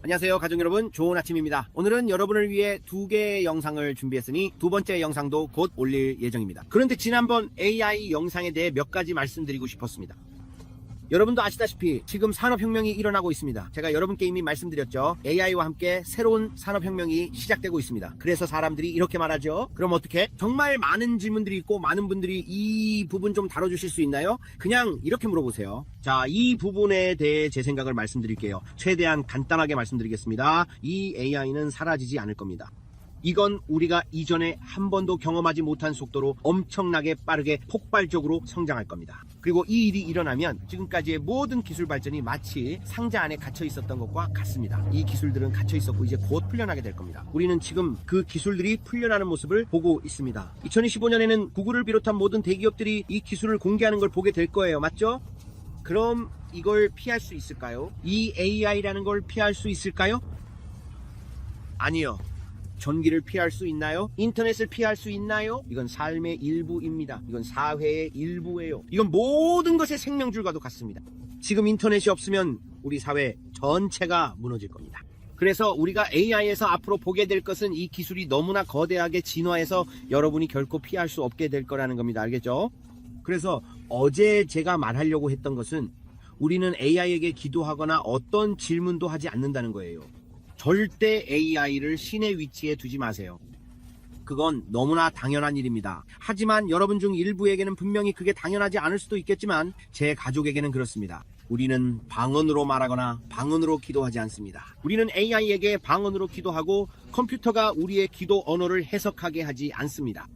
안녕하세요 가족 여러분, 좋은 아침입니다. 오늘은 여러분을 위해 2개의 영상을 준비했으니 두 번째 영상도 곧 올릴 예정입니다. 그런데 지난번 AI 영상에 대해 몇 가지 말씀드리고 싶었습니다. 여러분도 아시다시피 지금 산업혁명이 일어나고 있습니다. 제가 여러분께 이미 말씀드렸죠. AI와 함께 새로운 산업혁명이 시작되고 있습니다. 그래서 사람들이 이렇게 말하죠. 그럼 어떻게? 정말 많은 질문들이 있고 많은 분들이 이 부분 좀 다뤄주실 수 있나요? 그냥 이렇게 물어보세요. 자, 이 부분에 대해 제 생각을 말씀드릴게요. 최대한 간단하게 말씀드리겠습니다. 이 AI는 사라지지 않을 겁니다. 이건 우리가 이전에 한 번도 경험하지 못한 속도로 엄청나게 빠르게 폭발적으로 성장할 겁니다. 그리고 이 일이 일어나면 지금까지의 모든 기술 발전이 마치 상자 안에 갇혀 있었던 것과 같습니다. 이 기술들은 갇혀 있었고 이제 곧 풀려나게 될 겁니다. 우리는 지금 그 기술들이 풀려나는 모습을 보고 있습니다. 2025년에는 구글을 비롯한 모든 대기업들이 이 기술을 공개하는 걸 보게 될 거예요. 맞죠? 그럼 이걸 피할 수 있을까요? 이 AI라는 걸 피할 수 있을까요? 아니요. 전기를 피할 수 있나요? 인터넷을 피할 수 있나요? 이건 삶의 일부입니다. 이건 사회의 일부예요. 이건 모든 것의 생명줄과도 같습니다. 지금 인터넷이 없으면 우리 사회 전체가 무너질 겁니다. 그래서 우리가 AI에서 앞으로 보게 될 것은 이 기술이 너무나 거대하게 진화해서 여러분이 결코 피할 수 없게 될 거라는 겁니다. 알겠죠? 그래서 어제 제가 말하려고 했던 것은 우리는 AI에게 기도하거나 어떤 질문도 하지 않는다는 거예요. 절대 AI를 신의 위치에 두지 마세요. 그건 너무나 당연한 일입니다. 하지만 여러분 중 일부에게는 분명히 그게 당연하지 않을 수도 있겠지만 제 가족에게는 그렇습니다. 우리는 방언으로 말하거나 방언으로 기도하지 않습니다. 우리는 AI에게 방언으로 기도하고 컴퓨터가 우리의 기도 언어를 해석하게 하지 않습니다.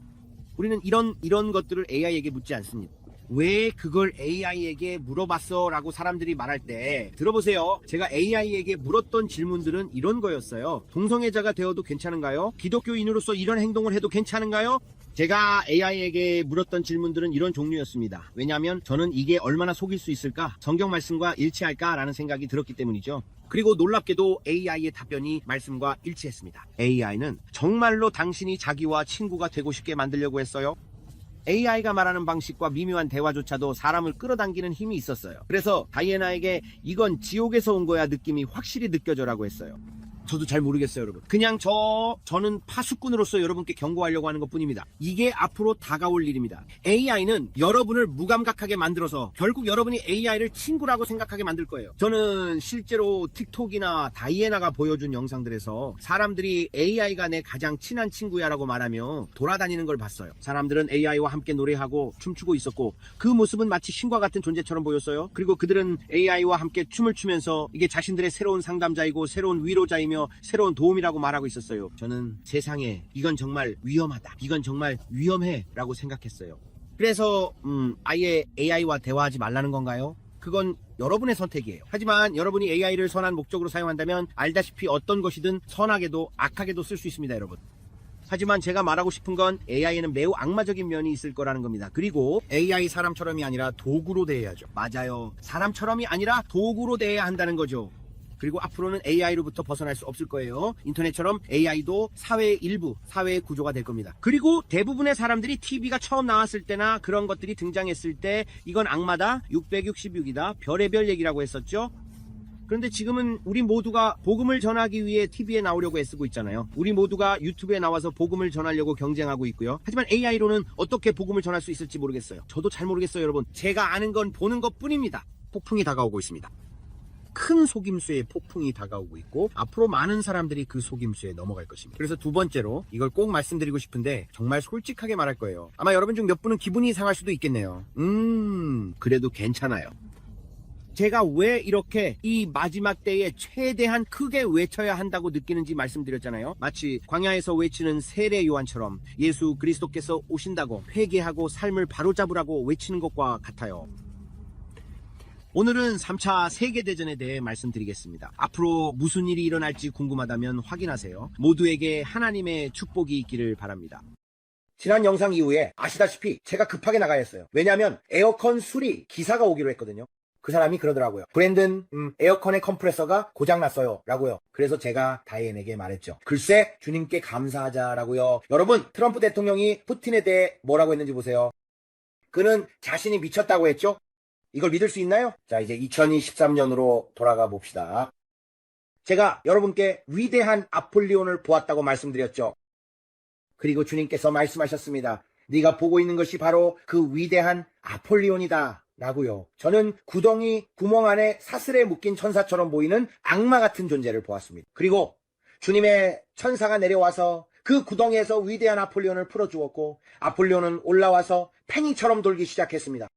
우리는 이런 것들을 AI에게 묻지 않습니다. 왜 그걸 AI에게 물어봤어? 라고 사람들이 말할 때 들어보세요. 제가 AI에게 물었던 질문들은 이런 거였어요. 동성애자가 되어도 괜찮은가요? 기독교인으로서 이런 행동을 해도 괜찮은가요? 제가 AI에게 물었던 질문들은 이런 종류였습니다. 왜냐하면 저는 이게 얼마나 속일 수 있을까? 성경 말씀과 일치할까? 라는 생각이 들었기 때문이죠. 그리고 놀랍게도 AI의 답변이 말씀과 일치했습니다. AI는 정말로 당신이 자기와 친구가 되고 싶게 만들려고 했어요. AI가 말하는 방식과 미묘한 대화조차도 사람을 끌어당기는 힘이 있었어요. 그래서 다이애나에게 이건 지옥에서 온 거야 느낌이 확실히 느껴져라고 했어요. 저도 잘 모르겠어요, 여러분. 그냥 저는 파수꾼으로서 여러분께 경고하려고 하는 것뿐입니다. 이게 앞으로 다가올 일입니다. AI는 여러분을 무감각하게 만들어서 결국 여러분이 AI를 친구라고 생각하게 만들 거예요. 저는 실제로 틱톡이나 다이애나가 보여준 영상들에서 사람들이 AI가 내 가장 친한 친구야라고 말하며 돌아다니는 걸 봤어요. 사람들은 AI와 함께 노래하고 춤추고 있었고 그 모습은 마치 신과 같은 존재처럼 보였어요. 그리고 그들은 AI와 함께 춤을 추면서 이게 자신들의 새로운 상담자이고 새로운 위로자이며 새로운 도움이라고 말하고 있었어요. 저는 세상에 이건 정말 위험하다, 이건 정말 위험해 라고 생각했어요. 그래서 아예 AI와 대화하지 말라는 건가요? 그건 여러분의 선택이에요. 하지만 여러분이 AI를 선한 목적으로 사용한다면 알다시피 어떤 것이든 선하게도 악하게도 쓸 수 있습니다, 여러분. 하지만 제가 말하고 싶은 건 AI에는 매우 악마적인 면이 있을 거라는 겁니다. 그리고 AI 사람처럼이 아니라 도구로 대해야죠. 맞아요. 사람처럼이 아니라 도구로 대해야 한다는 거죠. 그리고 앞으로는 AI로부터 벗어날 수 없을 거예요. 인터넷처럼 AI도 사회의 일부, 사회의 구조가 될 겁니다. 그리고 대부분의 사람들이 TV가 처음 나왔을 때나 그런 것들이 등장했을 때 이건 악마다, 666이다, 별의별 얘기라고 했었죠. 그런데 지금은 우리 모두가 복음을 전하기 위해 TV에 나오려고 애쓰고 있잖아요. 우리 모두가 유튜브에 나와서 복음을 전하려고 경쟁하고 있고요. 하지만 AI로는 어떻게 복음을 전할 수 있을지 모르겠어요. 저도 잘 모르겠어요, 여러분. 제가 아는 건 보는 것 뿐입니다. 폭풍이 다가오고 있습니다. 큰 속임수의 폭풍이 다가오고 있고 앞으로 많은 사람들이 그 속임수에 넘어갈 것입니다. 그래서 두 번째로 이걸 꼭 말씀드리고 싶은데 정말 솔직하게 말할 거예요. 아마 여러분 중 몇 분은 기분이 상할 수도 있겠네요. 그래도 괜찮아요. 제가 왜 이렇게 이 마지막 때에 최대한 크게 외쳐야 한다고 느끼는지 말씀드렸잖아요. 마치 광야에서 외치는 세례 요한처럼 예수 그리스도께서 오신다고 회개하고 삶을 바로잡으라고 외치는 것과 같아요. 오늘은 3차 세계대전에 대해 말씀드리겠습니다. 앞으로 무슨 일이 일어날지 궁금하다면 확인하세요. 모두에게 하나님의 축복이 있기를 바랍니다. 지난 영상 이후에 아시다시피 제가 급하게 나가야 했어요. 왜냐하면 에어컨 수리 기사가 오기로 했거든요. 그 사람이 그러더라고요. 브랜든, 에어컨의 컴프레서가 고장났어요 라고요. 그래서 제가 다이앤에게 말했죠. 글쎄 주님께 감사하자라고요. 여러분, 트럼프 대통령이 푸틴에 대해 뭐라고 했는지 보세요. 그는 자신이 미쳤다고 했죠. 이걸 믿을 수 있나요? 자, 이제 2023년으로 돌아가 봅시다. 제가 여러분께 위대한 아폴리온을 보았다고 말씀드렸죠. 그리고 주님께서 말씀하셨습니다. 네가 보고 있는 것이 바로 그 위대한 아폴리온이다 라고요. 저는 구멍 안에 사슬에 묶인 천사처럼 보이는 악마 같은 존재를 보았습니다. 그리고 주님의 천사가 내려와서 그 구덩이에서 위대한 아폴리온을 풀어주었고, 아폴리온은 올라와서 팽이처럼 돌기 시작했습니다.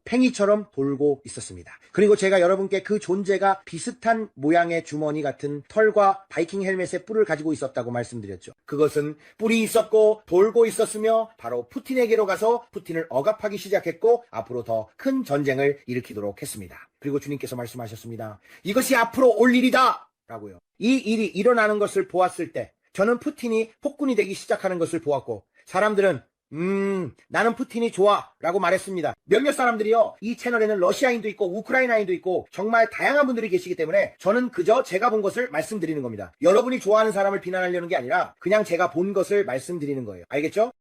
팽이처럼 돌고 있었습니다. 그리고 제가 여러분께 그 존재가 비슷한 모양의 주머니 같은 털과 바이킹 헬멧의 뿔을 가지고 있었다고 말씀드렸죠. 그것은 뿔이 있었고 돌고 있었으며 바로 푸틴에게로 가서 푸틴을 억압하기 시작했고 앞으로 더 큰 전쟁을 일으키도록 했습니다. 그리고 주님께서 말씀하셨습니다. 이것이 앞으로 올 일이다 라고요. 이 일이 일어나는 것을 보았을 때 저는 푸틴이 폭군이 되기 시작하는 것을 보았고, 사람들은 나는 푸틴이 좋아 라고 말했습니다. 몇몇 사람들이요, 이 채널에는 러시아인도 있고 우크라이나인도 있고 정말 다양한 분들이 계시기 때문에 저는 그저 제가 본 것을 말씀드리는 겁니다. 여러분이 좋아하는 사람을 비난하려는 게 아니라 그냥 제가 본 것을 말씀드리는 거예요. 알겠죠?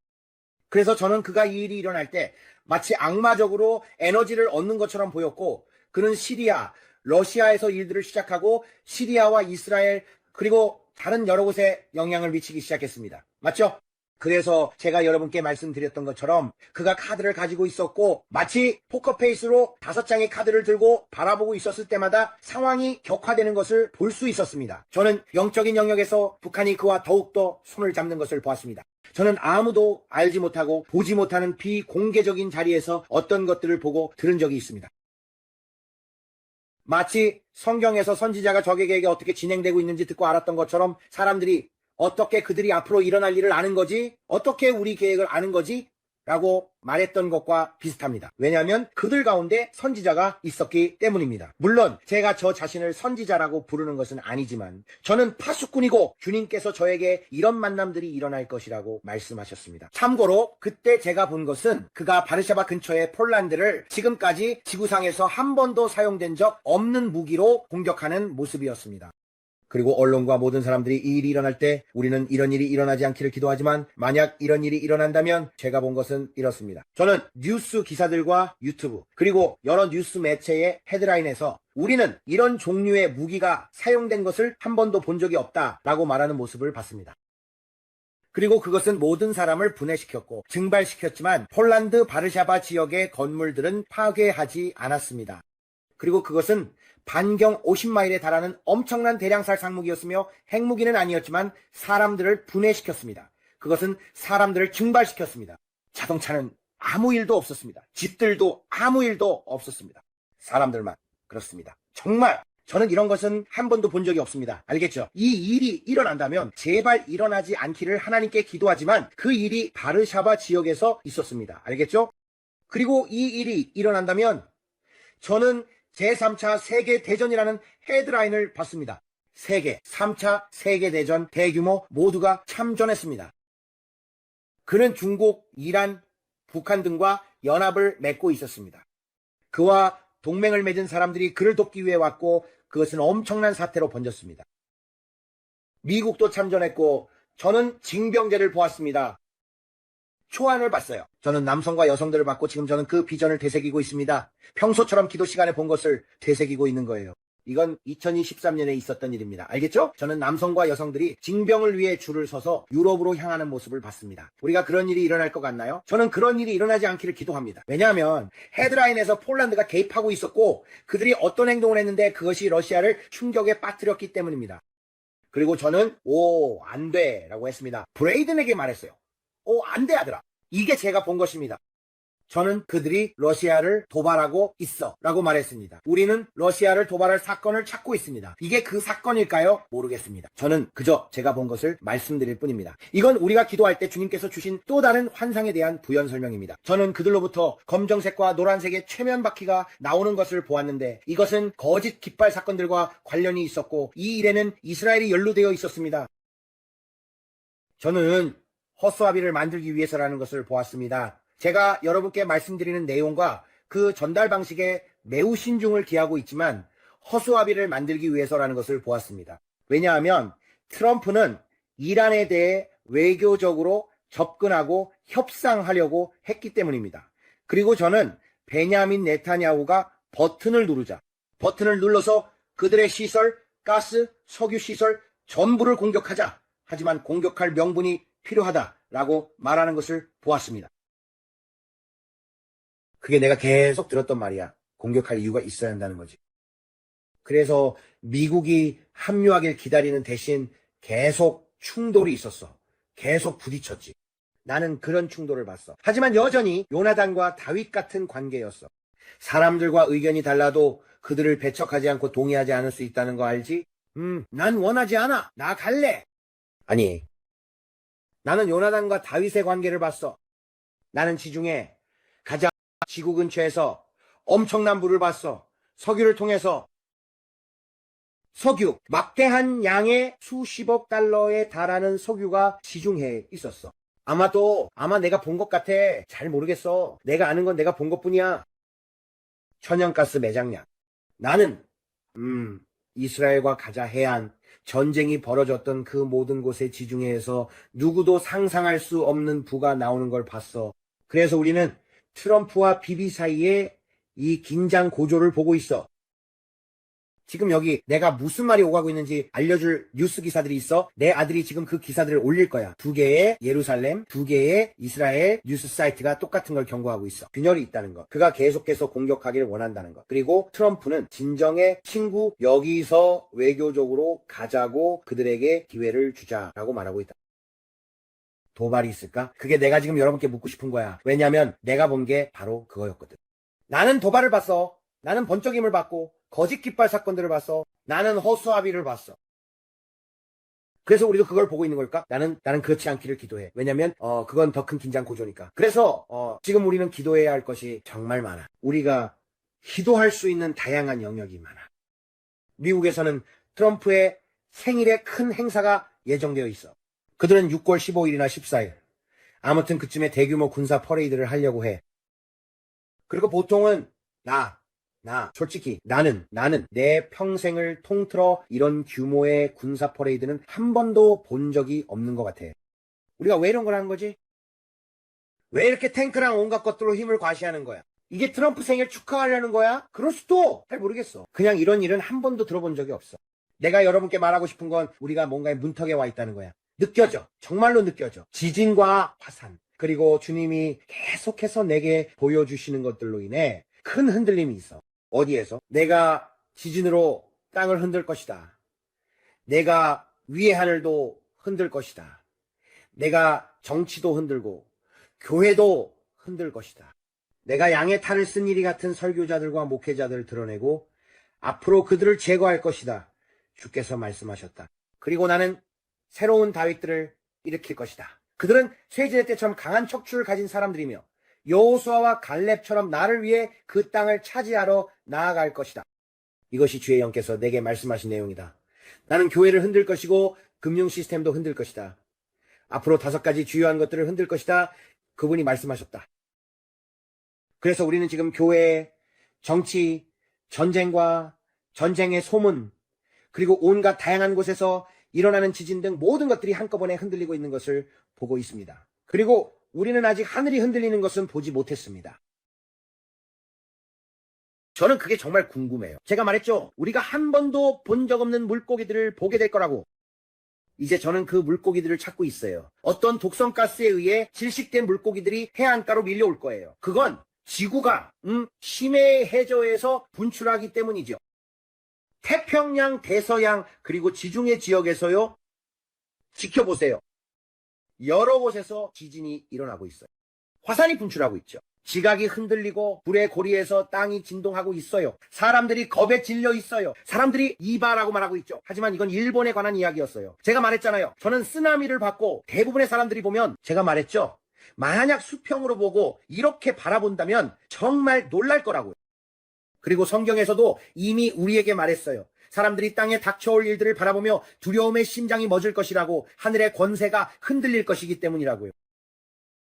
그래서 저는 그가 이 일이 일어날 때 마치 악마적으로 에너지를 얻는 것처럼 보였고, 그는 러시아에서 일들을 시작하고 시리아와 이스라엘 그리고 다른 여러 곳에 영향을 미치기 시작했습니다. 맞죠? 그래서 제가 여러분께 말씀드렸던 것처럼 그가 카드를 가지고 있었고, 마치 포커페이스로 5장의 카드를 들고 바라보고 있었을 때마다 상황이 격화되는 것을 볼 수 있었습니다. 저는 영적인 영역에서 북한이 그와 더욱더 손을 잡는 것을 보았습니다. 저는 아무도 알지 못하고 보지 못하는 비공개적인 자리에서 어떤 것들을 보고 들은 적이 있습니다. 마치 성경에서 선지자가 적에게 어떻게 진행되고 있는지 듣고 알았던 것처럼 사람들이 어떻게 그들이 앞으로 일어날 일을 아는 거지? 어떻게 우리 계획을 아는 거지? 라고 말했던 것과 비슷합니다. 왜냐하면 그들 가운데 선지자가 있었기 때문입니다. 물론 제가 저 자신을 선지자라고 부르는 것은 아니지만 저는 파수꾼이고 주님께서 저에게 이런 만남들이 일어날 것이라고 말씀하셨습니다. 참고로 그때 제가 본 것은 그가 바르샤바 근처의 폴란드를 지금까지 지구상에서 한 번도 사용된 적 없는 무기로 공격하는 모습이었습니다. 그리고 언론과 모든 사람들이 이 일이 일어날 때 우리는 이런 일이 일어나지 않기를 기도하지만 만약 이런 일이 일어난다면 제가 본 것은 이렇습니다. 저는 뉴스 기사들과 유튜브 그리고 여러 뉴스 매체의 헤드라인에서 우리는 이런 종류의 무기가 사용된 것을 한 번도 본 적이 없다라고 말하는 모습을 봤습니다. 그리고 그것은 모든 사람을 분해시켰고 증발시켰지만 폴란드 바르샤바 지역의 건물들은 파괴하지 않았습니다. 그리고 그것은 반경 50마일에 달하는 엄청난 대량살 상무기였으며 핵무기는 아니었지만 사람들을 분해시켰습니다. 그것은 사람들을 증발시켰습니다. 자동차는 아무 일도 없었습니다. 집들도 아무 일도 없었습니다. 사람들만 그렇습니다. 정말 저는 이런 것은 한 번도 본 적이 없습니다. 알겠죠? 이 일이 일어난다면 제발 일어나지 않기를 하나님께 기도하지만 그 일이 바르샤바 지역에서 있었습니다. 알겠죠? 그리고 이 일이 일어난다면 저는 제3차 세계대전이라는 헤드라인을 봤습니다. 3차 세계대전 대규모 모두가 참전했습니다. 그는 중국, 이란, 북한 등과 연합을 맺고 있었습니다. 그와 동맹을 맺은 사람들이 그를 돕기 위해 왔고 그것은 엄청난 사태로 번졌습니다. 미국도 참전했고 저는 징병제를 보았습니다. 초안을 봤어요. 저는 남성과 여성들을 봤고 지금 저는 그 비전을 되새기고 있습니다. 평소처럼 기도 시간에 본 것을 되새기고 있는 거예요. 이건 2023년에 있었던 일입니다. 알겠죠? 저는 남성과 여성들이 징병을 위해 줄을 서서 유럽으로 향하는 모습을 봤습니다. 우리가 그런 일이 일어날 것 같나요? 저는 그런 일이 일어나지 않기를 기도합니다. 왜냐하면 헤드라인에서 폴란드가 개입하고 있었고 그들이 어떤 행동을 했는데 그것이 러시아를 충격에 빠뜨렸기 때문입니다. 그리고 저는 안 돼 라고 했습니다. 브레이든에게 말했어요. 안 돼 아들아. 이게 제가 본 것입니다. 저는 그들이 러시아를 도발하고 있어 라고 말했습니다. 우리는 러시아를 도발할 사건을 찾고 있습니다. 이게 그 사건일까요? 모르겠습니다. 저는 그저 제가 본 것을 말씀드릴 뿐입니다. 이건 우리가 기도할 때 주님께서 주신 또 다른 환상에 대한 부연 설명입니다. 저는 그들로부터 검정색과 노란색의 최면 바퀴가 나오는 것을 보았는데 이것은 거짓 깃발 사건들과 관련이 있었고 이 일에는 이스라엘이 연루되어 있었습니다. 저는 허수아비를 만들기 위해서라는 것을 보았습니다. 제가 여러분께 말씀드리는 내용과 그 전달 방식에 매우 신중을 기하고 있지만 허수아비를 만들기 위해서라는 것을 보았습니다. 왜냐하면 트럼프는 이란에 대해 외교적으로 접근하고 협상하려고 했기 때문입니다. 그리고 저는 베냐민 네타냐후가 버튼을 눌러서 그들의 시설, 가스, 석유 시설 전부를 공격하자. 하지만 공격할 명분이 필요하다라고 말하는 것을 보았습니다. 그게 내가 계속 들었던 말이야. 공격할 이유가 있어야 한다는 거지. 그래서 미국이 합류하길 기다리는 대신 계속 충돌이 있었어. 계속 부딪혔지. 나는 그런 충돌을 봤어. 하지만 여전히 요나단과 다윗 같은 관계였어. 사람들과 의견이 달라도 그들을 배척하지 않고 동의하지 않을 수 있다는 거 알지? 난 원하지 않아. 나 갈래. 아니, 나는 요나단과 다윗의 관계를 봤어. 나는 지중해 가장 지구 근처에서 엄청난 불을 봤어. 석유를 통해서 석유, 막대한 양의 수십억 달러에 달하는 석유가 지중해에 있었어. 아마 내가 본 것 같아. 잘 모르겠어. 내가 아는 건 내가 본 것뿐이야. 천연가스 매장량. 나는 이스라엘과 가자 해안, 전쟁이 벌어졌던 그 모든 곳의 지중해에서 누구도 상상할 수 없는 부가 나오는 걸 봤어. 그래서 우리는 트럼프와 비비 사이에 이 긴장 고조를 보고 있어. 지금 여기 내가 무슨 말이 오가고 있는지 알려줄 뉴스 기사들이 있어. 내 아들이 지금 그 기사들을 올릴 거야. 2개의 예루살렘, 2개의 이스라엘 뉴스 사이트가 똑같은 걸 경고하고 있어. 균열이 있다는 거. 그가 계속해서 공격하기를 원한다는 거. 그리고 트럼프는 진정의 친구, 여기서 외교적으로 가자고 그들에게 기회를 주자라고 말하고 있다. 도발이 있을까? 그게 내가 지금 여러분께 묻고 싶은 거야. 왜냐면 내가 본 게 바로 그거였거든. 나는 도발을 봤어. 나는 번쩍임을 받고 거짓 깃발 사건들을 봤어. 나는 허수아비를 봤어. 그래서 우리도 그걸 보고 있는 걸까? 나는 그렇지 않기를 기도해. 왜냐면 그건 더 큰 긴장 고조니까. 그래서 지금 우리는 기도해야 할 것이 정말 많아. 우리가 기도할 수 있는 다양한 영역이 많아. 미국에서는 트럼프의 생일에 큰 행사가 예정되어 있어. 그들은 6월 15일이나 14일 아무튼 그쯤에 대규모 군사 퍼레이드를 하려고 해. 그리고 보통은 솔직히 나는 내 평생을 통틀어 이런 규모의 군사 퍼레이드는 한 번도 본 적이 없는 것 같아. 우리가 왜 이런 걸 하는 거지? 왜 이렇게 탱크랑 온갖 것들로 힘을 과시하는 거야? 이게 트럼프 생일 축하하려는 거야? 그럴 수도 잘 모르겠어. 그냥 이런 일은 한 번도 들어본 적이 없어. 내가 여러분께 말하고 싶은 건 우리가 뭔가의 문턱에 와 있다는 거야. 느껴져. 정말로 느껴져. 지진과 화산. 그리고 주님이 계속해서 내게 보여주시는 것들로 인해 큰 흔들림이 있어. 어디에서? 내가 지진으로 땅을 흔들 것이다. 내가 위의 하늘도 흔들 것이다. 내가 정치도 흔들고 교회도 흔들 것이다. 내가 양의 탈을 쓴 이리 같은 설교자들과 목회자들을 드러내고 앞으로 그들을 제거할 것이다. 주께서 말씀하셨다. 그리고 나는 새로운 다윗들을 일으킬 것이다. 그들은 세진의 때처럼 강한 척추를 가진 사람들이며 여호수아와 갈렙처럼 나를 위해 그 땅을 차지하러 나아갈 것이다. 이것이 주의 영께서 내게 말씀하신 내용이다. 나는 교회를 흔들 것이고 금융 시스템도 흔들 것이다. 앞으로 5가지 주요한 것들을 흔들 것이다. 그분이 말씀하셨다. 그래서 우리는 지금 교회, 정치, 전쟁과 전쟁의 소문, 그리고 온갖 다양한 곳에서 일어나는 지진 등 모든 것들이 한꺼번에 흔들리고 있는 것을 보고 있습니다. 그리고 우리는 아직 하늘이 흔들리는 것은 보지 못했습니다. 저는 그게 정말 궁금해요. 제가 말했죠. 우리가 한 번도 본 적 없는 물고기들을 보게 될 거라고. 이제 저는 그 물고기들을 찾고 있어요. 어떤 독성가스에 의해 질식된 물고기들이 해안가로 밀려올 거예요. 그건 지구가 심해 해저에서 분출하기 때문이죠. 태평양, 대서양, 그리고 지중해 지역에서요. 지켜보세요. 여러 곳에서 지진이 일어나고 있어요. 화산이 분출하고 있죠. 지각이 흔들리고 불의 고리에서 땅이 진동하고 있어요. 사람들이 겁에 질려 있어요. 사람들이 이바라고 말하고 있죠. 하지만 이건 일본에 관한 이야기였어요. 제가 말했잖아요. 저는 쓰나미를 봤고 대부분의 사람들이 보면 제가 말했죠. 만약 수평으로 보고 이렇게 바라본다면 정말 놀랄 거라고요. 그리고 성경에서도 이미 우리에게 말했어요. 사람들이 땅에 닥쳐올 일들을 바라보며 두려움에 심장이 멎을 것이라고. 하늘의 권세가 흔들릴 것이기 때문이라고요.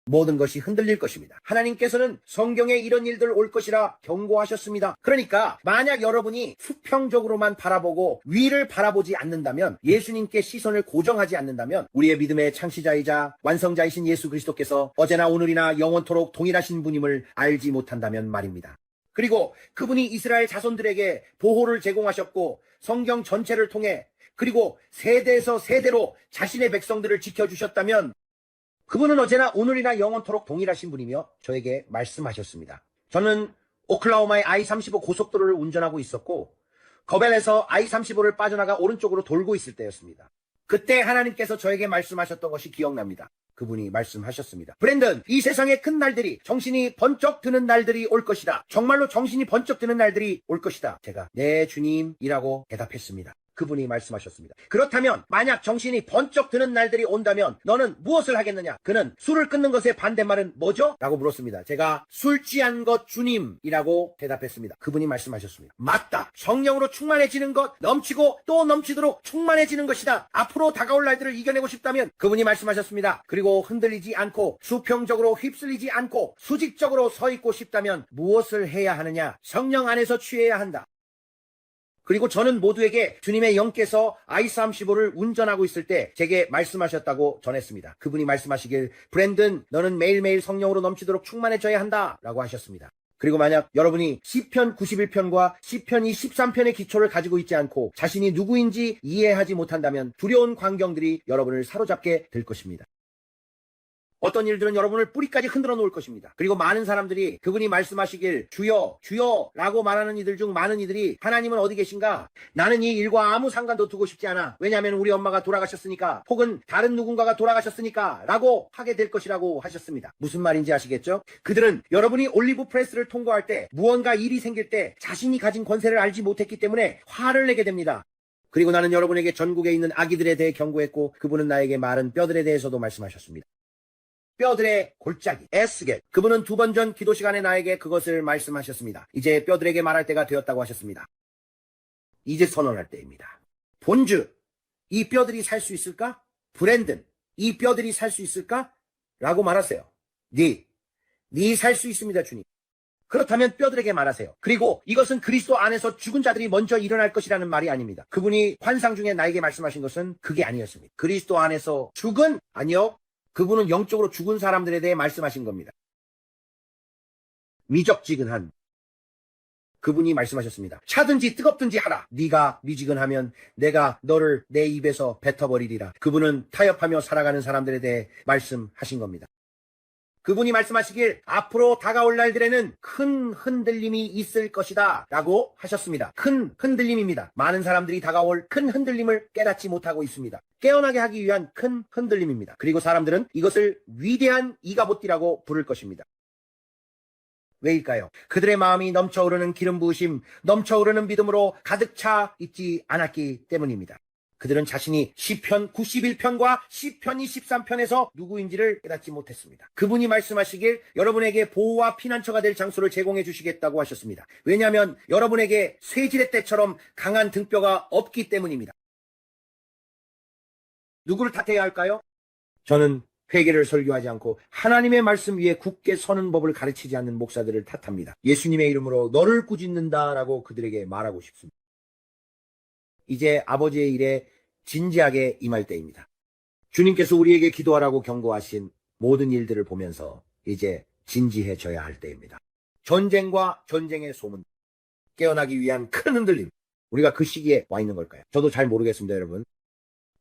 모든 것이 흔들릴 것입니다. 하나님께서는 성경에 이런 일들 올 것이라 경고하셨습니다. 그러니까 만약 여러분이 수평적으로만 바라보고 위를 바라보지 않는다면, 예수님께 시선을 고정하지 않는다면, 우리의 믿음의 창시자이자 완성자이신 예수 그리스도께서 어제나 오늘이나 영원토록 동일하신 분임을 알지 못한다면 말입니다. 그리고 그분이 이스라엘 자손들에게 보호를 제공하셨고 성경 전체를 통해 그리고 세대에서 세대로 자신의 백성들을 지켜주셨다면 그분은 언제나 오늘이나 영원토록 동일하신 분이며 저에게 말씀하셨습니다. 저는 오클라호마의 I-35 고속도로를 운전하고 있었고 거벨에서 I-35를 빠져나가 오른쪽으로 돌고 있을 때였습니다. 그때 하나님께서 저에게 말씀하셨던 것이 기억납니다. 그분이 말씀하셨습니다. 브랜든, 이 세상의 큰 날들이 정신이 번쩍 드는 날들이 올 것이다. 정말로 정신이 번쩍 드는 날들이 올 것이다. 제가 네 주님이라고 대답했습니다. 그분이 말씀하셨습니다. 그렇다면 만약 정신이 번쩍 드는 날들이 온다면 너는 무엇을 하겠느냐? 그는 술을 끊는 것의 반대말은 뭐죠? 라고 물었습니다. 제가 술 취한 것 주님이라고 대답했습니다. 그분이 말씀하셨습니다. 맞다. 성령으로 충만해지는 것, 넘치고 또 넘치도록 충만해지는 것이다. 앞으로 다가올 날들을 이겨내고 싶다면 그분이 말씀하셨습니다. 그리고 흔들리지 않고 수평적으로 휩쓸리지 않고 수직적으로 서 있고 싶다면 무엇을 해야 하느냐? 성령 안에서 취해야 한다. 그리고 저는 모두에게 주님의 영께서 I-35를 운전하고 있을 때 제게 말씀하셨다고 전했습니다. 그분이 말씀하시길 브랜든 너는 매일매일 성령으로 넘치도록 충만해져야 한다 라고 하셨습니다. 그리고 만약 여러분이 시편 91편과 시편 23편의 기초를 가지고 있지 않고 자신이 누구인지 이해하지 못한다면 두려운 광경들이 여러분을 사로잡게 될 것입니다. 어떤 일들은 여러분을 뿌리까지 흔들어 놓을 것입니다. 그리고 많은 사람들이 그분이 말씀하시길 주여 주여 라고 말하는 이들 중 많은 이들이 하나님은 어디 계신가? 나는 이 일과 아무 상관도 두고 싶지 않아. 왜냐하면 우리 엄마가 돌아가셨으니까 혹은 다른 누군가가 돌아가셨으니까 라고 하게 될 것이라고 하셨습니다. 무슨 말인지 아시겠죠? 그들은 여러분이 올리브 프레스를 통과할 때 무언가 일이 생길 때 자신이 가진 권세를 알지 못했기 때문에 화를 내게 됩니다. 그리고 나는 여러분에게 전국에 있는 아기들에 대해 경고했고 그분은 나에게 마른 뼈들에 대해서도 말씀하셨습니다. 뼈들의 골짜기, 에스겔. 그분은 2번 전 기도 시간에 나에게 그것을 말씀하셨습니다. 이제 뼈들에게 말할 때가 되었다고 하셨습니다. 이제 선언할 때입니다. 본주, 이 뼈들이 살 수 있을까? 브랜든, 이 뼈들이 살 수 있을까? 라고 말하세요. 네 살 수 있습니다, 주님. 그렇다면 뼈들에게 말하세요. 그리고 이것은 그리스도 안에서 죽은 자들이 먼저 일어날 것이라는 말이 아닙니다. 그분이 환상 중에 나에게 말씀하신 것은 그게 아니었습니다. 그리스도 안에서 죽은, 아니요. 그분은 영적으로 죽은 사람들에 대해 말씀하신 겁니다. 미적지근한 그분이 말씀하셨습니다. 차든지 뜨겁든지 하라. 네가 미지근하면 내가 너를 내 입에서 뱉어버리리라. 그분은 타협하며 살아가는 사람들에 대해 말씀하신 겁니다. 그분이 말씀하시길 앞으로 다가올 날들에는 큰 흔들림이 있을 것이다 라고 하셨습니다. 큰 흔들림입니다. 많은 사람들이 다가올 큰 흔들림을 깨닫지 못하고 있습니다. 깨어나게 하기 위한 큰 흔들림입니다. 그리고 사람들은 이것을 위대한 이가봇띠라고 부를 것입니다. 왜일까요? 그들의 마음이 넘쳐오르는 기름 부으심, 넘쳐오르는 믿음으로 가득 차 있지 않았기 때문입니다. 그들은 자신이 시편 91편과 시편 23편에서 누구인지를 깨닫지 못했습니다. 그분이 말씀하시길 여러분에게 보호와 피난처가 될 장소를 제공해 주시겠다고 하셨습니다. 왜냐하면 여러분에게 쇠지렛 때처럼 강한 등뼈가 없기 때문입니다. 누구를 탓해야 할까요? 저는 회개를 설교하지 않고 하나님의 말씀 위에 굳게 서는 법을 가르치지 않는 목사들을 탓합니다. 예수님의 이름으로 너를 꾸짖는다라고 그들에게 말하고 싶습니다. 이제 아버지의 일에 진지하게 임할 때입니다. 주님께서 우리에게 기도하라고 경고하신 모든 일들을 보면서 이제 진지해져야 할 때입니다. 전쟁과 전쟁의 소문, 깨어나기 위한 큰 흔들림, 우리가 그 시기에 와 있는 걸까요? 저도 잘 모르겠습니다, 여러분.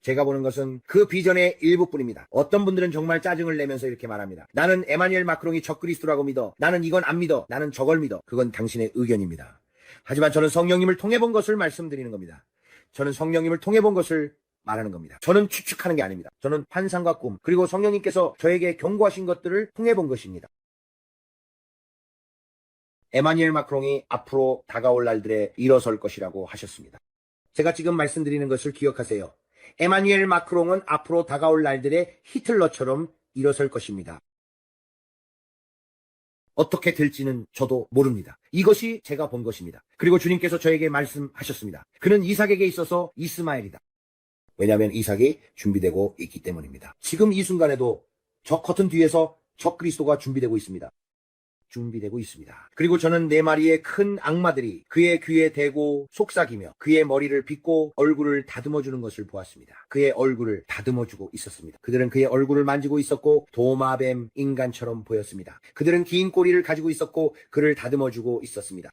제가 보는 것은 그 비전의 일부뿐입니다. 어떤 분들은 정말 짜증을 내면서 이렇게 말합니다. 나는 에마뉘엘 마크롱이 적그리스도라고 믿어. 나는 이건 안 믿어. 나는 저걸 믿어. 그건 당신의 의견입니다. 하지만 저는 성령님을 통해 본 것을 말씀드리는 겁니다. 저는 성령님을 통해 본 것을 말하는 겁니다. 저는 추측하는 게 아닙니다. 저는 환상과 꿈, 그리고 성령님께서 저에게 경고하신 것들을 통해 본 것입니다. 에마뉘엘 마크롱이 앞으로 다가올 날들에 일어설 것이라고 하셨습니다. 제가 지금 말씀드리는 것을 기억하세요. 에마뉘엘 마크롱은 앞으로 다가올 날들에 히틀러처럼 일어설 것입니다. 어떻게 될지는 저도 모릅니다. 이것이 제가 본 것입니다. 그리고 주님께서 저에게 말씀하셨습니다. 그는 이삭에게 있어서 이스마엘이다. 왜냐하면 이삭이 준비되고 있기 때문입니다. 지금 이 순간에도 저 커튼 뒤에서 적 그리스도가 준비되고 있습니다. 준비되고 있습니다. 그리고 저는 4마리의 큰 악마들이 그의 귀에 대고 속삭이며 그의 머리를 빗고 얼굴을 다듬어주는 것을 보았습니다. 그의 얼굴을 다듬어주고 있었습니다. 그들은 그의 얼굴을 만지고 있었고 도마뱀 인간처럼 보였습니다. 그들은 긴 꼬리를 가지고 있었고 그를 다듬어주고 있었습니다.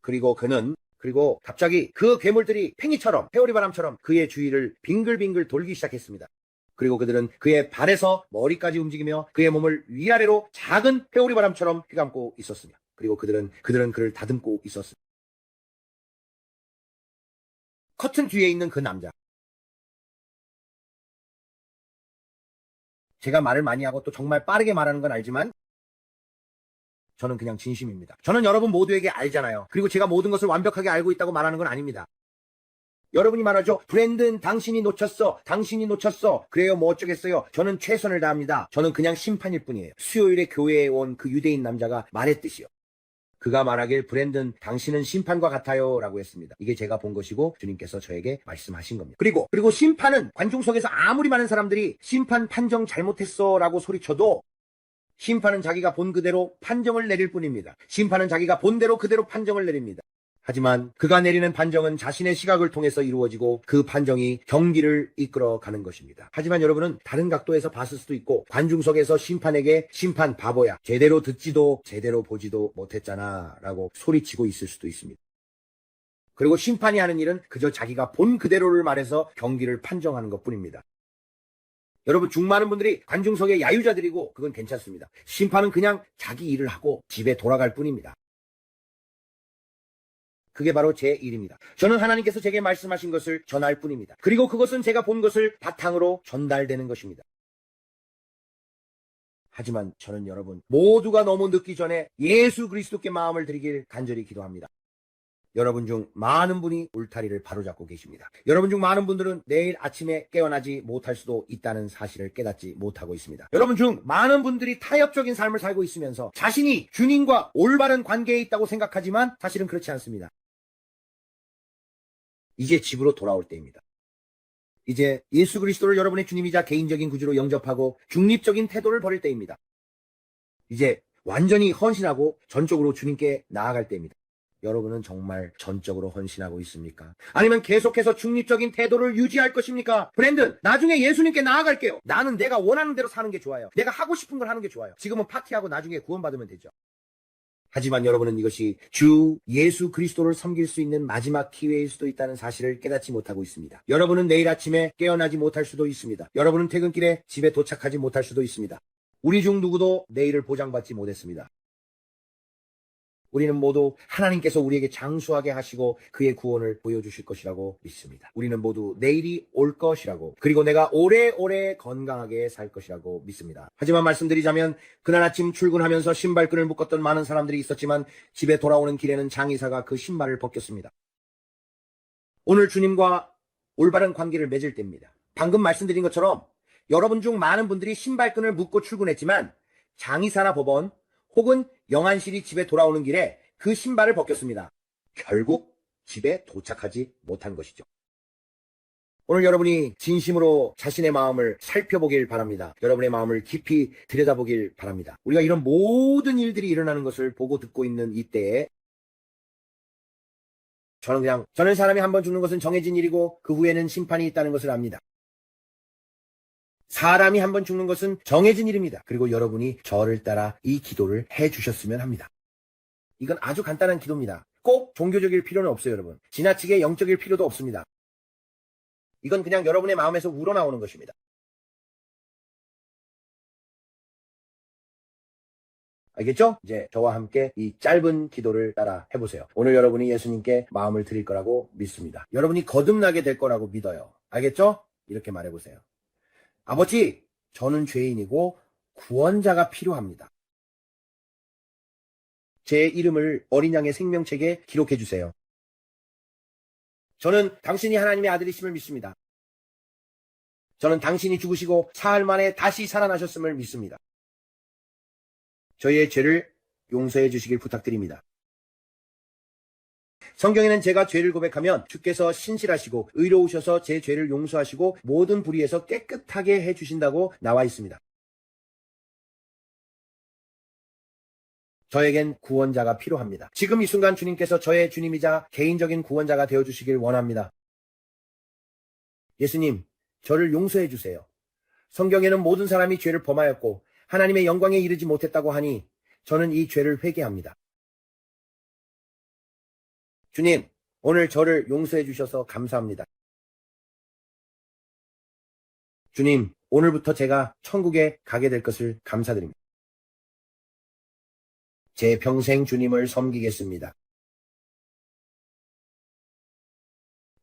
그리고 갑자기 그 괴물들이 팽이처럼 회오리바람처럼 그의 주위를 빙글빙글 돌기 시작했습니다. 그리고 그들은 그의 발에서 머리까지 움직이며 그의 몸을 위아래로 작은 회오리바람처럼 휘감고 있었습니다. 그리고 그들은 그를 다듬고 있었습니다. 커튼 뒤에 있는 그 남자. 제가 말을 많이 하고 또 정말 빠르게 말하는 건 알지만 저는 그냥 진심입니다. 저는 여러분 모두에게 알잖아요. 그리고 제가 모든 것을 완벽하게 알고 있다고 말하는 건 아닙니다. 여러분이 말하죠. 브랜든 당신이 놓쳤어. 그래요, 뭐 어쩌겠어요. 저는 최선을 다합니다. 저는 그냥 심판일 뿐이에요. 수요일에 교회에 온 그 유대인 남자가 말했듯이요. 그가 말하길 브랜든 당신은 심판과 같아요 라고 했습니다. 이게 제가 본 것이고 주님께서 저에게 말씀하신 겁니다. 그리고 심판은 관중석에서 아무리 많은 사람들이 심판 판정 잘못했어 라고 소리쳐도 심판은 자기가 본 그대로 판정을 내릴 뿐입니다. 심판은 자기가 본 대로 그대로 판정을 내립니다. 하지만 그가 내리는 판정은 자신의 시각을 통해서 이루어지고 그 판정이 경기를 이끌어가는 것입니다. 하지만 여러분은 다른 각도에서 봤을 수도 있고 관중석에서 심판에게 심판 바보야, 제대로 듣지도 제대로 보지도 못했잖아 라고 소리치고 있을 수도 있습니다. 그리고 심판이 하는 일은 그저 자기가 본 그대로를 말해서 경기를 판정하는 것뿐입니다. 여러분, 많은 분들이 관중석의 야유자들이고 그건 괜찮습니다. 심판은 그냥 자기 일을 하고 집에 돌아갈 뿐입니다. 그게 바로 제 일입니다. 저는 하나님께서 제게 말씀하신 것을 전할 뿐입니다. 그리고 그것은 제가 본 것을 바탕으로 전달되는 것입니다. 하지만 저는 여러분 모두가 너무 늦기 전에 예수 그리스도께 마음을 드리길 간절히 기도합니다. 여러분 중 많은 분이 울타리를 바로잡고 계십니다. 여러분 중 많은 분들은 내일 아침에 깨어나지 못할 수도 있다는 사실을 깨닫지 못하고 있습니다. 여러분 중 많은 분들이 타협적인 삶을 살고 있으면서 자신이 주님과 올바른 관계에 있다고 생각하지만 사실은 그렇지 않습니다. 이제 집으로 돌아올 때입니다. 이제 예수 그리스도를 여러분의 주님이자 개인적인 구주로 영접하고 중립적인 태도를 버릴 때입니다. 이제 완전히 헌신하고 전적으로 주님께 나아갈 때입니다. 여러분은 정말 전적으로 헌신하고 있습니까? 아니면 계속해서 중립적인 태도를 유지할 것입니까? 브랜든, 나중에 예수님께 나아갈게요. 나는 내가 원하는 대로 사는 게 좋아요. 내가 하고 싶은 걸 하는 게 좋아요. 지금은 파티하고 나중에 구원받으면 되죠. 하지만 여러분은 이것이 주 예수 그리스도를 섬길 수 있는 마지막 기회일 수도 있다는 사실을 깨닫지 못하고 있습니다. 여러분은 내일 아침에 깨어나지 못할 수도 있습니다. 여러분은 퇴근길에 집에 도착하지 못할 수도 있습니다. 우리 중 누구도 내일을 보장받지 못했습니다. 우리는 모두 하나님께서 우리에게 장수하게 하시고 그의 구원을 보여주실 것이라고 믿습니다. 우리는 모두 내일이 올 것이라고, 그리고 내가 오래오래 건강하게 살 것이라고 믿습니다. 하지만 말씀드리자면 그날 아침 출근하면서 신발끈을 묶었던 많은 사람들이 있었지만 집에 돌아오는 길에는 장의사가 그 신발을 벗겼습니다. 오늘 주님과 올바른 관계를 맺을 때입니다. 방금 말씀드린 것처럼 여러분 중 많은 분들이 신발끈을 묶고 출근했지만 장의사나 법원 혹은 영안실이 집에 돌아오는 길에 그 신발을 벗겼습니다. 결국 집에 도착하지 못한 것이죠. 오늘 여러분이 진심으로 자신의 마음을 살펴보길 바랍니다. 여러분의 마음을 깊이 들여다보길 바랍니다. 우리가 이런 모든 일들이 일어나는 것을 보고 듣고 있는 이때에 저는 사람이 한 번 죽는 것은 정해진 일이고 그 후에는 심판이 있다는 것을 압니다. 사람이 한 번 죽는 것은 정해진 일입니다. 그리고 여러분이 저를 따라 이 기도를 해주셨으면 합니다. 이건 아주 간단한 기도입니다. 꼭 종교적일 필요는 없어요, 여러분. 지나치게 영적일 필요도 없습니다. 이건 그냥 여러분의 마음에서 우러나오는 것입니다. 알겠죠? 이제 저와 함께 이 짧은 기도를 따라 해보세요. 오늘 여러분이 예수님께 마음을 드릴 거라고 믿습니다. 여러분이 거듭나게 될 거라고 믿어요. 알겠죠? 이렇게 말해보세요. 아버지, 저는 죄인이고 구원자가 필요합니다. 제 이름을 어린 양의 생명책에 기록해 주세요. 저는 당신이 하나님의 아들이심을 믿습니다. 저는 당신이 죽으시고 사흘 만에 다시 살아나셨음을 믿습니다. 저희의 죄를 용서해 주시길 부탁드립니다. 성경에는 제가 죄를 고백하면 주께서 신실하시고 의로우셔서 제 죄를 용서하시고 모든 불의에서 깨끗하게 해주신다고 나와 있습니다. 저에겐 구원자가 필요합니다. 지금 이 순간 주님께서 저의 주님이자 개인적인 구원자가 되어주시길 원합니다. 예수님, 저를 용서해 주세요. 성경에는 모든 사람이 죄를 범하였고 하나님의 영광에 이르지 못했다고 하니 저는 이 죄를 회개합니다. 주님, 오늘 저를 용서해 주셔서 감사합니다. 주님, 오늘부터 제가 천국에 가게 될 것을 감사드립니다. 제 평생 주님을 섬기겠습니다.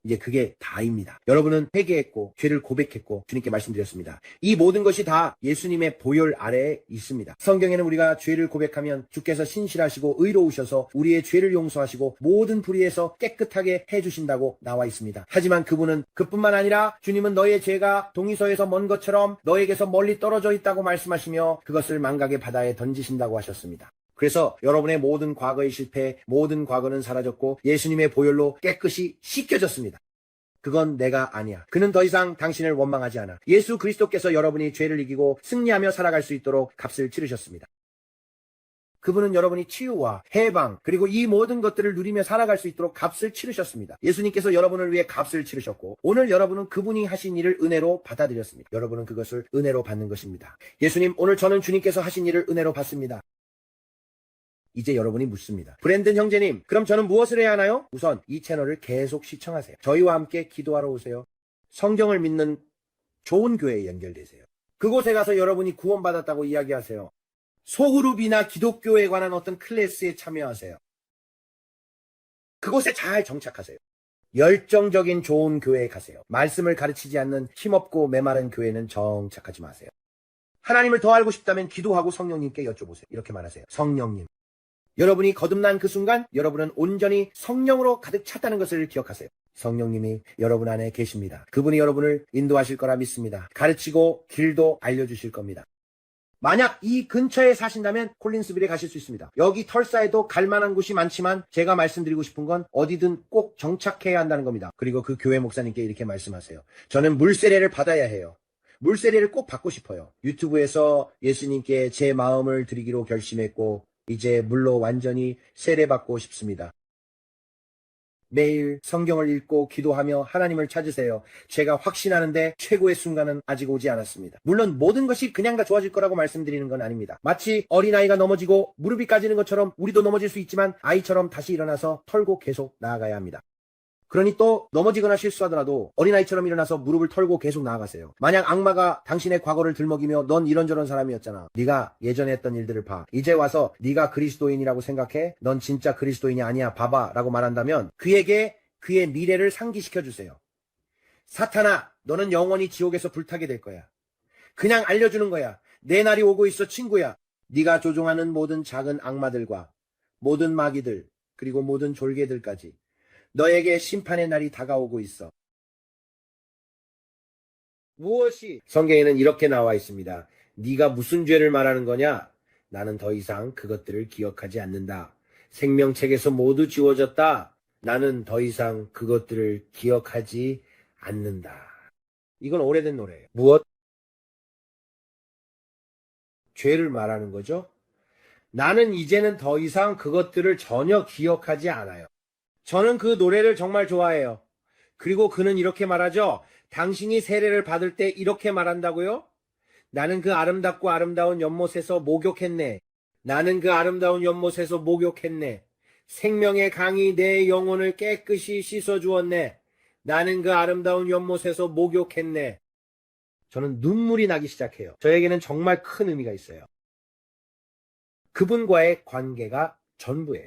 이제 그게 다입니다. 여러분은 회개했고 죄를 고백했고 주님께 말씀드렸습니다. 이 모든 것이 다 예수님의 보혈 아래에 있습니다. 성경에는 우리가 죄를 고백하면 주께서 신실하시고 의로우셔서 우리의 죄를 용서하시고 모든 불의에서 깨끗하게 해주신다고 나와 있습니다. 하지만 그분은 그뿐만 아니라 주님은 너의 죄가 동이서에서 먼 것처럼 너에게서 멀리 떨어져 있다고 말씀하시며 그것을 망각의 바다에 던지신다고 하셨습니다. 그래서 여러분의 모든 과거의 실패, 모든 과거는 사라졌고 예수님의 보혈로 깨끗이 씻겨졌습니다. 그건 내가 아니야. 그는 더 이상 당신을 원망하지 않아. 예수 그리스도께서 여러분이 죄를 이기고 승리하며 살아갈 수 있도록 값을 치르셨습니다. 그분은 여러분이 치유와 해방 그리고 이 모든 것들을 누리며 살아갈 수 있도록 값을 치르셨습니다. 예수님께서 여러분을 위해 값을 치르셨고 오늘 여러분은 그분이 하신 일을 은혜로 받아들였습니다. 여러분은 그것을 은혜로 받는 것입니다. 예수님, 오늘 저는 주님께서 하신 일을 은혜로 받습니다. 이제 여러분이 묻습니다. 브랜든 형제님, 그럼 저는 무엇을 해야 하나요? 우선 이 채널을 계속 시청하세요. 저희와 함께 기도하러 오세요. 성경을 믿는 좋은 교회에 연결되세요. 그곳에 가서 여러분이 구원받았다고 이야기하세요. 소그룹이나 기독교에 관한 어떤 클래스에 참여하세요. 그곳에 잘 정착하세요. 열정적인 좋은 교회에 가세요. 말씀을 가르치지 않는 힘없고 메마른 교회는 정착하지 마세요. 하나님을 더 알고 싶다면 기도하고 성령님께 여쭤보세요. 이렇게 말하세요. 성령님. 여러분이 거듭난 그 순간 여러분은 온전히 성령으로 가득 찼다는 것을 기억하세요. 성령님이 여러분 안에 계십니다. 그분이 여러분을 인도하실 거라 믿습니다. 가르치고 길도 알려주실 겁니다. 만약 이 근처에 사신다면 콜린스빌에 가실 수 있습니다. 여기 털사에도 갈 만한 곳이 많지만 제가 말씀드리고 싶은 건 어디든 꼭 정착해야 한다는 겁니다. 그리고 그 교회 목사님께 이렇게 말씀하세요. 저는 물세례를 받아야 해요. 물세례를 꼭 받고 싶어요. 유튜브에서 예수님께 제 마음을 드리기로 결심했고 이제 물로 완전히 세례받고 싶습니다. 매일 성경을 읽고 기도하며 하나님을 찾으세요. 제가 확신하는데 최고의 순간은 아직 오지 않았습니다. 물론 모든 것이 그냥 다 좋아질 거라고 말씀드리는 건 아닙니다. 마치 어린아이가 넘어지고 무릎이 까지는 것처럼 우리도 넘어질 수 있지만 아이처럼 다시 일어나서 털고 계속 나아가야 합니다. 그러니 또 넘어지거나 실수하더라도 어린아이처럼 일어나서 무릎을 털고 계속 나아가세요. 만약 악마가 당신의 과거를 들먹이며 넌 이런저런 사람이었잖아. 네가 예전에 했던 일들을 봐. 이제 와서 네가 그리스도인이라고 생각해? 넌 진짜 그리스도인이 아니야. 봐봐. 라고 말한다면 그에게 그의 미래를 상기시켜 주세요. 사탄아, 너는 영원히 지옥에서 불타게 될 거야. 그냥 알려주는 거야. 내 날이 오고 있어, 친구야. 네가 조종하는 모든 작은 악마들과 모든 마귀들 그리고 모든 졸개들까지 너에게 심판의 날이 다가오고 있어. 무엇이? 성경에는 이렇게 나와 있습니다. 네가 무슨 죄를 말하는 거냐? 나는 더 이상 그것들을 기억하지 않는다. 생명책에서 모두 지워졌다. 나는 더 이상 그것들을 기억하지 않는다. 이건 오래된 노래예요. 무엇? 죄를 말하는 거죠? 나는 이제는 더 이상 그것들을 전혀 기억하지 않아요. 저는 그 노래를 정말 좋아해요. 그리고 그는 이렇게 말하죠. 당신이 세례를 받을 때 이렇게 말한다고요? 나는 그 아름답고 아름다운 연못에서 목욕했네. 나는 그 아름다운 연못에서 목욕했네. 생명의 강이 내 영혼을 깨끗이 씻어주었네. 나는 그 아름다운 연못에서 목욕했네. 저는 눈물이 나기 시작해요. 저에게는 정말 큰 의미가 있어요. 그분과의 관계가 전부예요.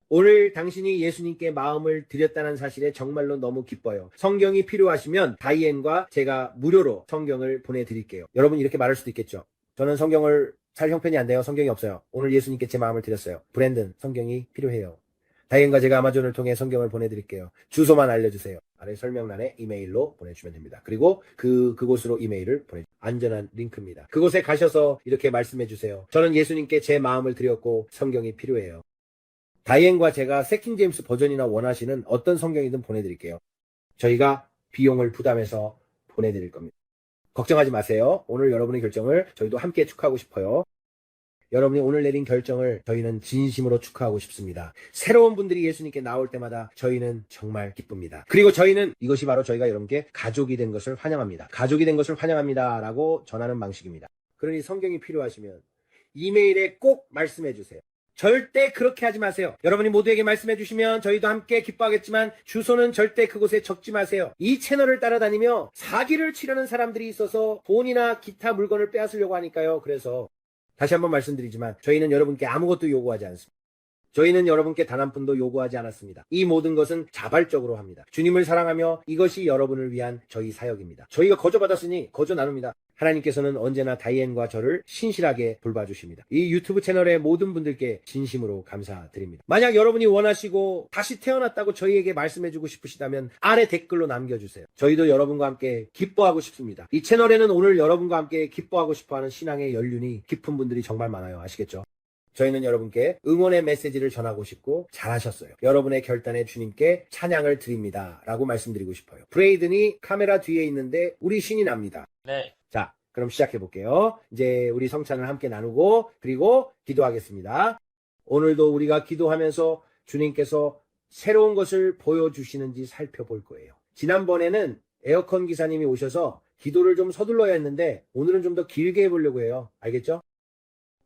오늘 당신이 예수님께 마음을 드렸다는 사실에 정말로 너무 기뻐요. 성경이 필요하시면 다이앤과 제가 무료로 성경을 보내드릴게요. 여러분 이렇게 말할 수도 있겠죠. 저는 성경을 살 형편이 안 돼요. 성경이 없어요. 오늘 예수님께 제 마음을 드렸어요. 브랜든, 성경이 필요해요. 다이앤과 제가 아마존을 통해 성경을 보내드릴게요. 주소만 알려주세요. 아래 설명란에 이메일로 보내주시면 됩니다. 그리고 그곳으로 이메일을 안전한 링크입니다. 그곳에 가셔서 이렇게 말씀해주세요. 저는 예수님께 제 마음을 드렸고 성경이 필요해요. 다이앤과 제가 세킹 제임스 버전이나 원하시는 어떤 성경이든 보내드릴게요. 저희가 비용을 부담해서 보내드릴 겁니다. 걱정하지 마세요. 오늘 여러분의 결정을 저희도 함께 축하하고 싶어요. 여러분이 오늘 내린 결정을 저희는 진심으로 축하하고 싶습니다. 새로운 분들이 예수님께 나올 때마다 저희는 정말 기쁩니다. 그리고 저희는 이것이 바로 저희가 여러분께 가족이 된 것을 환영합니다. 가족이 된 것을 환영합니다 라고 전하는 방식입니다. 그러니 성경이 필요하시면 이메일에 꼭 말씀해 주세요. 절대 그렇게 하지 마세요. 여러분이 모두에게 말씀해 주시면 저희도 함께 기뻐하겠지만 주소는 절대 그곳에 적지 마세요. 이 채널을 따라다니며 사기를 치려는 사람들이 있어서 돈이나 기타 물건을 빼앗으려고 하니까요. 그래서 다시 한번 말씀드리지만 저희는 여러분께 아무것도 요구하지 않습니다. 저희는 여러분께 단 한 푼도 요구하지 않았습니다. 이 모든 것은 자발적으로 합니다. 주님을 사랑하며 이것이 여러분을 위한 저희 사역입니다. 저희가 거저받았으니 거저 나눕니다. 하나님께서는 언제나 다이앤과 저를 신실하게 돌봐주십니다. 이 유튜브 채널의 모든 분들께 진심으로 감사드립니다. 만약 여러분이 원하시고 다시 태어났다고 저희에게 말씀해주고 싶으시다면 아래 댓글로 남겨주세요. 저희도 여러분과 함께 기뻐하고 싶습니다. 이 채널에는 오늘 여러분과 함께 기뻐하고 싶어하는 신앙의 연륜이 깊은 분들이 정말 많아요. 아시겠죠? 저희는 여러분께 응원의 메시지를 전하고 싶고 잘하셨어요. 여러분의 결단에 주님께 찬양을 드립니다 라고 말씀드리고 싶어요. 브레이든이 카메라 뒤에 있는데 우리 신이 납니다. 네. 자, 그럼 시작해 볼게요. 이제 우리 성찬을 함께 나누고 그리고 기도하겠습니다. 오늘도 우리가 기도하면서 주님께서 새로운 것을 보여주시는지 살펴볼 거예요. 지난번에는 에어컨 기사님이 오셔서 기도를 좀 서둘러야 했는데 오늘은 좀 더 길게 해보려고 해요. 알겠죠?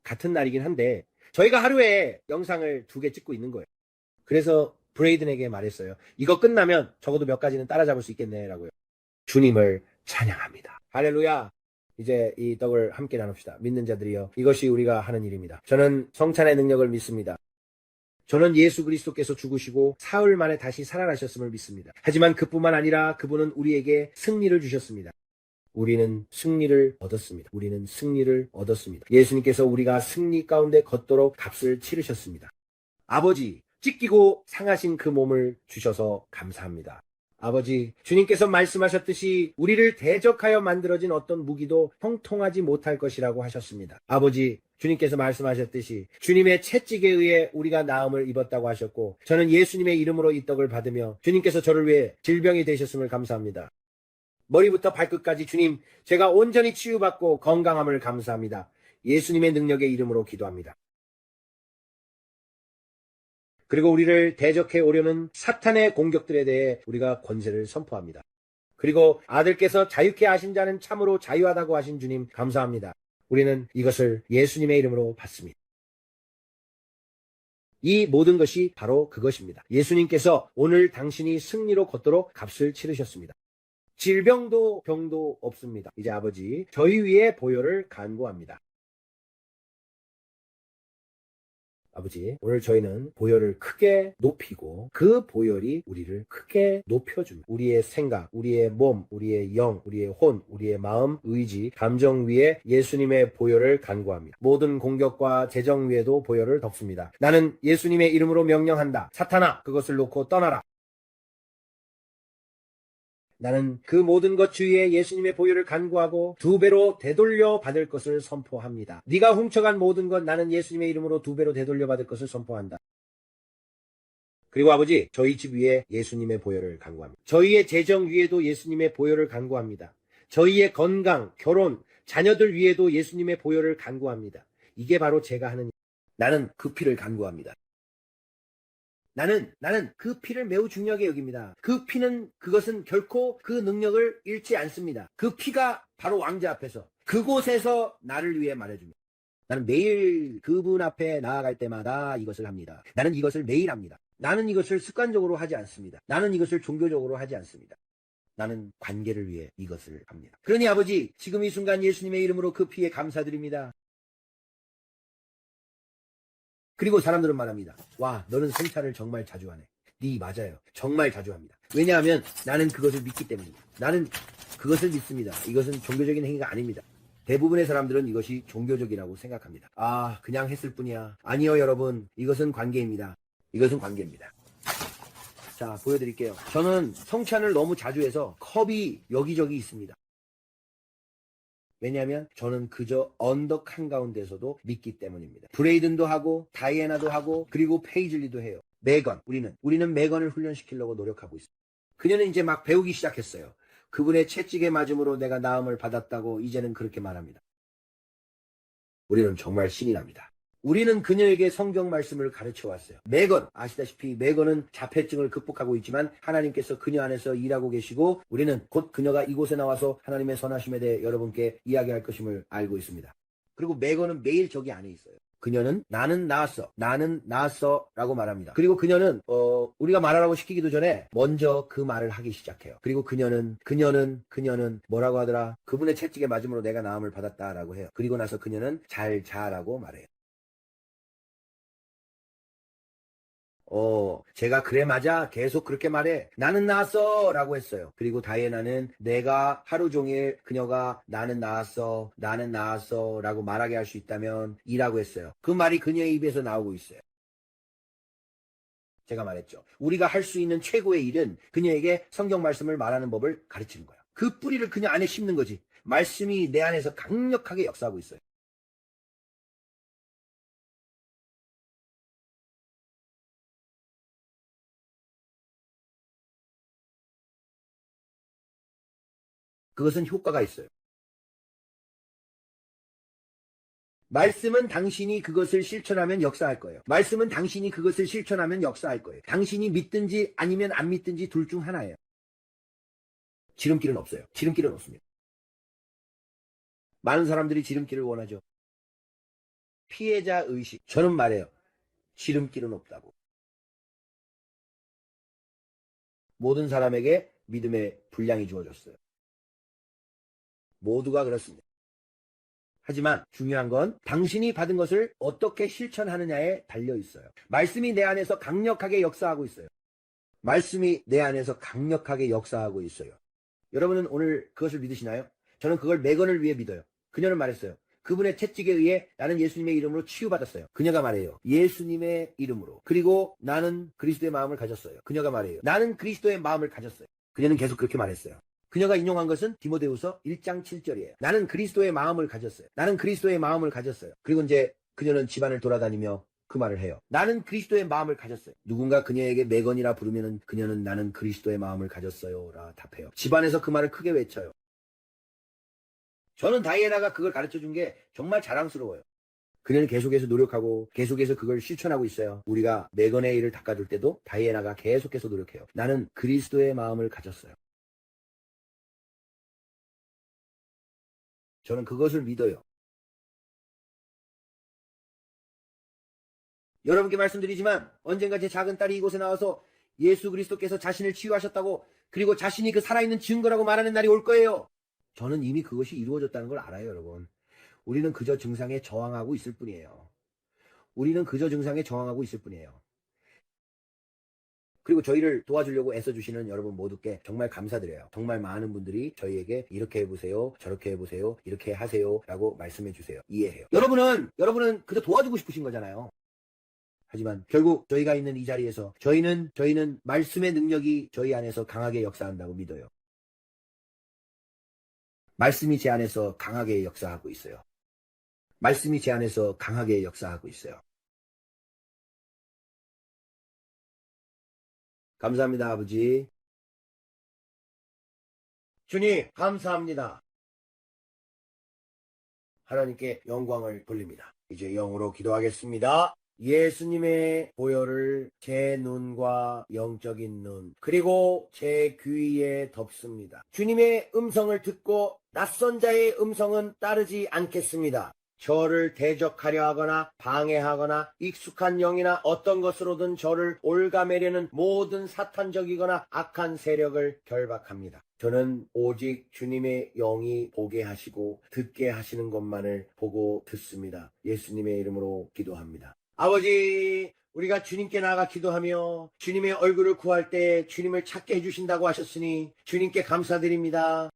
같은 날이긴 한데 저희가 하루에 영상을 2개 찍고 있는 거예요. 그래서 브레이든에게 말했어요. 이거 끝나면 적어도 몇 가지는 따라잡을 수 있겠네 라고요. 주님을 찬양합니다. 할렐루야. 이제 이 떡을 함께 나눕시다. 믿는 자들이여, 이것이 우리가 하는 일입니다. 저는 성찬의 능력을 믿습니다. 저는 예수 그리스도께서 죽으시고 사흘 만에 다시 살아나셨음을 믿습니다. 하지만 그뿐만 아니라 그분은 우리에게 승리를 주셨습니다. 우리는 승리를 얻었습니다. 우리는 승리를 얻었습니다. 예수님께서 우리가 승리 가운데 걷도록 값을 치르셨습니다. 아버지, 찢기고 상하신 그 몸을 주셔서 감사합니다. 아버지, 주님께서 말씀하셨듯이 우리를 대적하여 만들어진 어떤 무기도 형통하지 못할 것이라고 하셨습니다. 아버지, 주님께서 말씀하셨듯이 주님의 채찍에 의해 우리가 나음을 입었다고 하셨고 저는 예수님의 이름으로 이 떡을 받으며 주님께서 저를 위해 질병이 되셨음을 감사합니다. 머리부터 발끝까지 주님, 제가 온전히 치유받고 건강함을 감사합니다. 예수님의 능력의 이름으로 기도합니다. 그리고 우리를 대적해 오려는 사탄의 공격들에 대해 우리가 권세를 선포합니다. 그리고 아들께서 자유케 하신 자는 참으로 자유하다고 하신 주님 감사합니다. 우리는 이것을 예수님의 이름으로 받습니다. 이 모든 것이 바로 그것입니다. 예수님께서 오늘 당신이 승리로 걷도록 값을 치르셨습니다. 질병도 병도 없습니다. 이제 아버지, 저희 위에 보혈을 간구합니다. 아버지, 오늘 저희는 보혈을 크게 높이고 그 보혈이 우리를 크게 높여줍니다. 우리의 생각, 우리의 몸, 우리의 영, 우리의 혼, 우리의 마음, 의지, 감정 위에 예수님의 보혈을 간구합니다. 모든 공격과 재정 위에도 보혈을 덮습니다. 나는 예수님의 이름으로 명령한다. 사탄아, 그것을 놓고 떠나라. 나는 그 모든 것 주위에 예수님의 보혈을 간구하고 2배로 되돌려 받을 것을 선포합니다. 네가 훔쳐간 모든 것 나는 예수님의 이름으로 2배로 되돌려 받을 것을 선포한다. 그리고 아버지, 저희 집 위에 예수님의 보혈을 간구합니다. 저희의 재정 위에도 예수님의 보혈을 간구합니다. 저희의 건강, 결혼, 자녀들 위에도 예수님의 보혈을 간구합니다. 이게 바로 제가 하는 일. 나는 그 피를 간구합니다. 나는 그 피를 매우 중요하게 여깁니다. 그 피는 그것은 결코 그 능력을 잃지 않습니다. 그 피가 바로 왕자 앞에서 그곳에서 나를 위해 말해줍니다. 나는 매일 그분 앞에 나아갈 때마다 이것을 합니다. 나는 이것을 매일 합니다. 나는 이것을 습관적으로 하지 않습니다. 나는 이것을 종교적으로 하지 않습니다. 나는 관계를 위해 이것을 합니다. 그러니 아버지, 지금 이 순간 예수님의 이름으로 그 피에 감사드립니다. 그리고 사람들은 말합니다. 와, 너는 성찬을 정말 자주 하네. 네, 맞아요. 정말 자주 합니다. 왜냐하면 나는 그것을 믿기 때문입니다. 나는 그것을 믿습니다. 이것은 종교적인 행위가 아닙니다. 대부분의 사람들은 이것이 종교적이라고 생각합니다. 아, 그냥 했을 뿐이야. 아니요, 여러분. 이것은 관계입니다. 이것은 관계입니다. 자, 보여드릴게요. 저는 성찬을 너무 자주 해서 컵이 여기저기 있습니다. 왜냐하면 저는 그저 언덕 한가운데서도 믿기 때문입니다. 브레이든도 하고 다이애나도 하고 그리고 페이즐리도 해요. 메건, 우리는 메건을 훈련시키려고 노력하고 있습니다. 그녀는 이제 막 배우기 시작했어요. 그분의 채찍에 맞음으로 내가 나음을 받았다고 이제는 그렇게 말합니다. 우리는 정말 신이 납니다. 우리는 그녀에게 성경 말씀을 가르쳐 왔어요. 매건, 아시다시피 매건은 자폐증을 극복하고 있지만 하나님께서 그녀 안에서 일하고 계시고 우리는 곧 그녀가 이곳에 나와서 하나님의 선하심에 대해 여러분께 이야기할 것임을 알고 있습니다. 그리고 매건은 매일 저기 안에 있어요. 그녀는 나는 나았어 라고 말합니다. 그리고 그녀는 우리가 말하라고 시키기도 전에 먼저 그 말을 하기 시작해요. 그리고 그녀는 뭐라고 하더라? 그분의 채찍에 맞음으로 내가 나음을 받았다라고 해요. 그리고 나서 그녀는 잘 자라고 말해요. 제가 그래 맞아 계속 그렇게 말해. 나는 나았어 라고 했어요. 그리고 다이애나는 내가 하루 종일 그녀가 나는 나았어 라고 말하게 할 수 있다면 이라고 했어요. 그 말이 그녀의 입에서 나오고 있어요. 제가 말했죠. 우리가 할 수 있는 최고의 일은 그녀에게 성경 말씀을 말하는 법을 가르치는 거야. 그 뿌리를 그녀 안에 심는 거지. 말씀이 내 안에서 강력하게 역사하고 있어요. 그것은 효과가 있어요. 말씀은 당신이 그것을 실천하면 역사할 거예요. 말씀은 당신이 그것을 실천하면 역사할 거예요. 당신이 믿든지 아니면 안 믿든지 둘 중 하나예요. 지름길은 없어요. 지름길은 없습니다. 많은 사람들이 지름길을 원하죠. 피해자 의식. 저는 말해요. 지름길은 없다고. 모든 사람에게 믿음의 분량이 주어졌어요. 모두가 그렇습니다. 하지만 중요한 건 당신이 받은 것을 어떻게 실천하느냐에 달려 있어요. 말씀이 내 안에서 강력하게 역사하고 있어요. 말씀이 내 안에서 강력하게 역사하고 있어요. 여러분은 오늘 그것을 믿으시나요? 저는 그걸 매건을 위해 믿어요. 그녀는 말했어요. 그분의 채찍에 의해 나는 예수님의 이름으로 치유받았어요. 그녀가 말해요. 예수님의 이름으로. 그리고 나는 그리스도의 마음을 가졌어요. 그녀가 말해요. 나는 그리스도의 마음을 가졌어요. 그녀는 계속 그렇게 말했어요. 그녀가 인용한 것은 디모데후서 1장 7절이에요. 나는 그리스도의 마음을 가졌어요. 나는 그리스도의 마음을 가졌어요. 그리고 이제 그녀는 집안을 돌아다니며 그 말을 해요. 나는 그리스도의 마음을 가졌어요. 누군가 그녀에게 매건이라 부르면 그녀는 나는 그리스도의 마음을 가졌어요 라 답해요. 집안에서 그 말을 크게 외쳐요. 저는 다이애나가 그걸 가르쳐준 게 정말 자랑스러워요. 그녀는 계속해서 노력하고 계속해서 그걸 실천하고 있어요. 우리가 매건의 일을 닦아줄 때도 다이애나가 계속해서 노력해요. 나는 그리스도의 마음을 가졌어요. 저는 그것을 믿어요. 여러분께 말씀드리지만 언젠가 제 작은 딸이 이곳에 나와서 예수 그리스도께서 자신을 치유하셨다고 그리고 자신이 그 살아있는 증거라고 말하는 날이 올 거예요. 저는 이미 그것이 이루어졌다는 걸 알아요, 여러분. 우리는 그저 증상에 저항하고 있을 뿐이에요. 우리는 그저 증상에 저항하고 있을 뿐이에요. 그리고 저희를 도와주려고 애써주시는 여러분 모두께 정말 감사드려요. 정말 많은 분들이 저희에게 이렇게 해보세요, 저렇게 해보세요, 이렇게 하세요 라고 말씀해주세요. 이해해요. 여러분은 그저 도와주고 싶으신 거잖아요. 하지만 결국 저희가 있는 이 자리에서 저희는 말씀의 능력이 저희 안에서 강하게 역사한다고 믿어요. 말씀이 제 안에서 강하게 역사하고 있어요. 말씀이 제 안에서 강하게 역사하고 있어요. 감사합니다, 아버지. 주님, 감사합니다. 하나님께 영광을 돌립니다. 이제 영으로 기도하겠습니다. 예수님의 보혈을 제 눈과 영적인 눈 그리고 제 귀에 덮습니다. 주님의 음성을 듣고 낯선 자의 음성은 따르지 않겠습니다. 저를 대적하려 하거나 방해하거나 익숙한 영이나 어떤 것으로든 저를 올가매려는 모든 사탄적이거나 악한 세력을 결박합니다. 저는 오직 주님의 영이 보게 하시고 듣게 하시는 것만을 보고 듣습니다. 예수님의 이름으로 기도합니다. 아버지, 우리가 주님께 나아가 기도하며 주님의 얼굴을 구할 때 주님을 찾게 해주신다고 하셨으니 주님께 감사드립니다.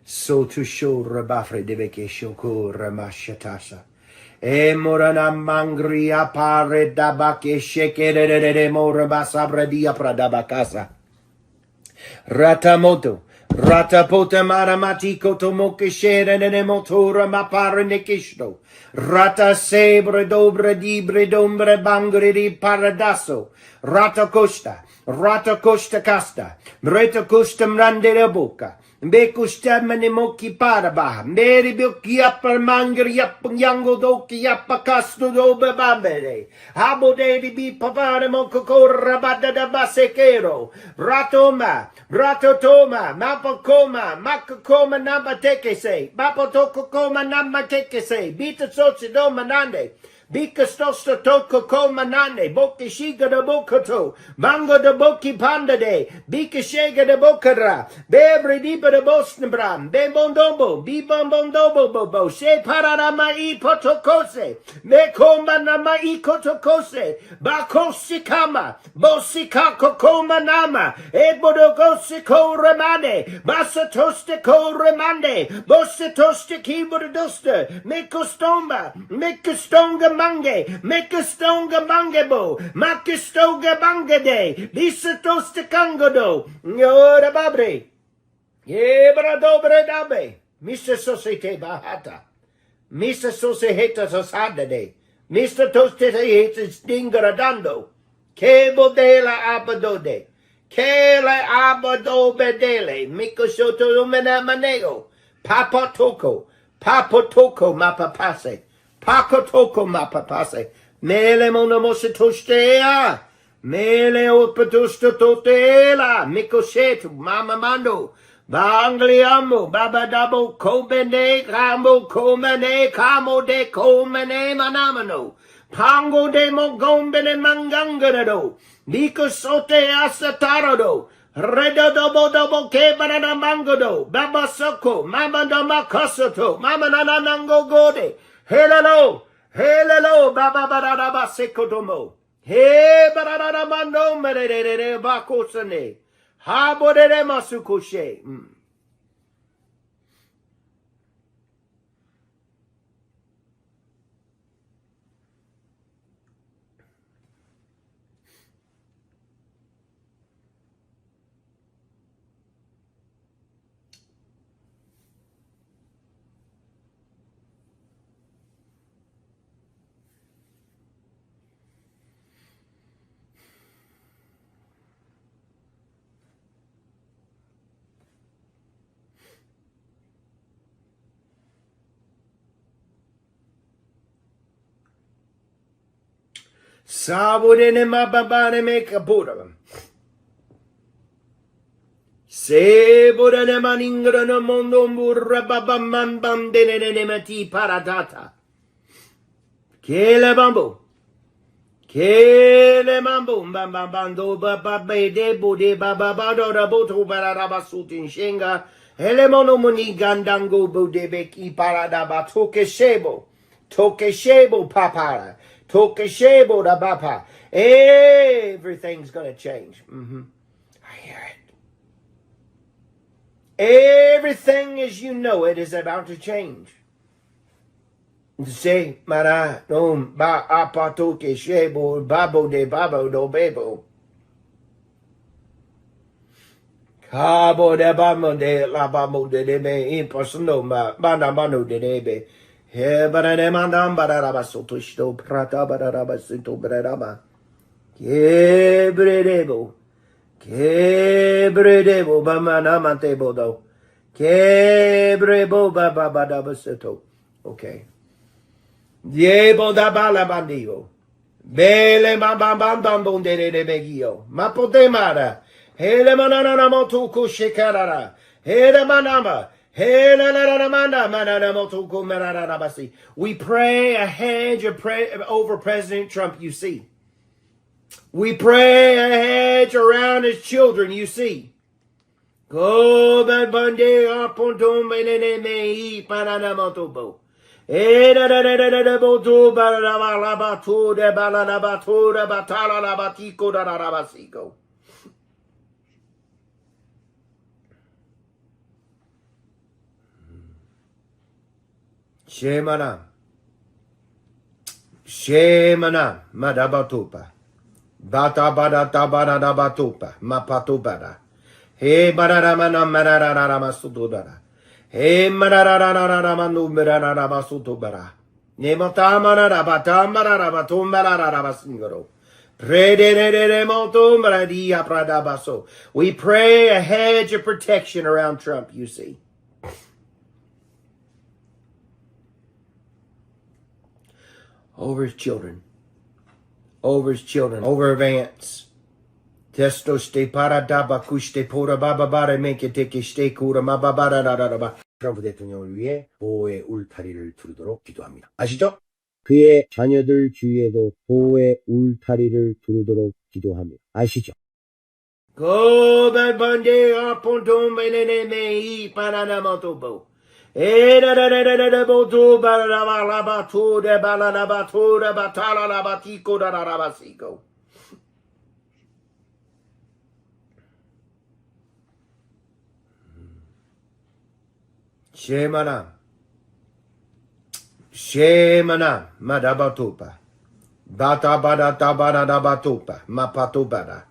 So to show rabafre deve che shoko ramashatasa. E morana mangria pare dabake shekere morabasabra dia pradabakasa. Ratamoto. Ratapota maramatiko tomoke shere nene motora mapare nekishto. Rata sebre dobre dibre dombre bangre di paradaso. Rata costa casta. Reta costa mrande la bocca. Bekustamani moki paraba, meri bilki yapar mangir yapang yango doki yapakastu do bebambere. Habode di bi pavare mokoko rabada da basekero. Ratoma, ratotoma, mapakoma, makakoma nama tekese, mapotokokoma nama tekese, bita sotsido manande. Bika stosta toko ko manane, boki shiga de bokato, mango de boki panda de, bika shega de bokara, bebri dipa de bosnabram, bembondobo, bibambondobo bobo, she pararama I potokose, mekoma nama I kotokose, bakosikama, bosikako koma nama, ebodogosi ko remane, basatoste ko remande, bosatoste kibodoste, mekostomba, mekostonga mange, make a stonga mangebo, makistoga bangade, lisa tosta kangodo, yora babre, yebra dobre dabe, Mr. Societe Bahata, Mr. Societe Sosadade, Mr. Toste Stingaradando, Cable de la Abadode, Kele Abadobedele, Miko Soto Manego, Papa Toko, Mapapase. Pakotoko mapapase. Mele monomose tostea. Mele opatusta totela. Mikoshetu mama mando. Bangliamo babadabo kobene kamo komene kamo de komene manamano. Pango de mogombene manganganado. Mikosote asatarado. Redodobo kebarana mangodo. Babasoko. Mama namakasoto. Mama nanango gode. Hello, baba baraba sekodomo. He barara mando merere bakosane. Ha bodere masukoshe. Sabodene mababane me kapura. Sebodene maningra no mondo murra babaman bandene mati paradata. Kele bambo. Kele mambo bambando bababe debo de bababado raboto barabasutin shenga. Hele mono moni gandango bodebe ki paradaba toke shebo papara. Tokeshebo da bapa. Everything's gonna change. I hear it. Everything as you know it is about to change. Say mara no ba apa tokeshebo babo de babo do bebo. Cabo de bamo de la bamo de me impersonal bana mano de debe. He barademandam bararabasoto shto prata bararabasinto bararaba. Kebrebo bamanamante bodo. Kebrebo babadabaseto. Okay. Yebo da bala bandivo. Bele babambam de begio. Mapotemara. Hele manana motu kushikarara. Hele manama. We pray a hedge over President Trump, you see. We pray a hedge around his children, you see. Go bad bunde apontum benene pananamotobo. Botu balalabatu de balalabatu de batala labatiko da rabasico. Shemana, madabatupa. Bata bada tabada dabatupa, mapatubada. He badaramana mararamasudara. He marararamanu miraramasutura. Nemotamana rabatamara rabatumara rabasingoro. We pray a hedge of protection around Trump, you see. Over his children. Over his children. Over Vance. Testo ste paradaba kuste pora bababare menke teke ste kura maba바라라라바. 트럼프 대통령을 위해 보호의 울타리를 두르도록 기도합니다. 아시죠? 그의 자녀들 주위에도 보호의 울타리를 두르도록 기도합니다. 아시죠? 고발반데 아폰톰 베네네메이 바나나모토보 에라라라라라보토 바라라바라바토 데발라라바토 라바타라라바티코 라라라바시코 Shemana, madabatupa. Bata bada tabada dabatupa, mapatubada.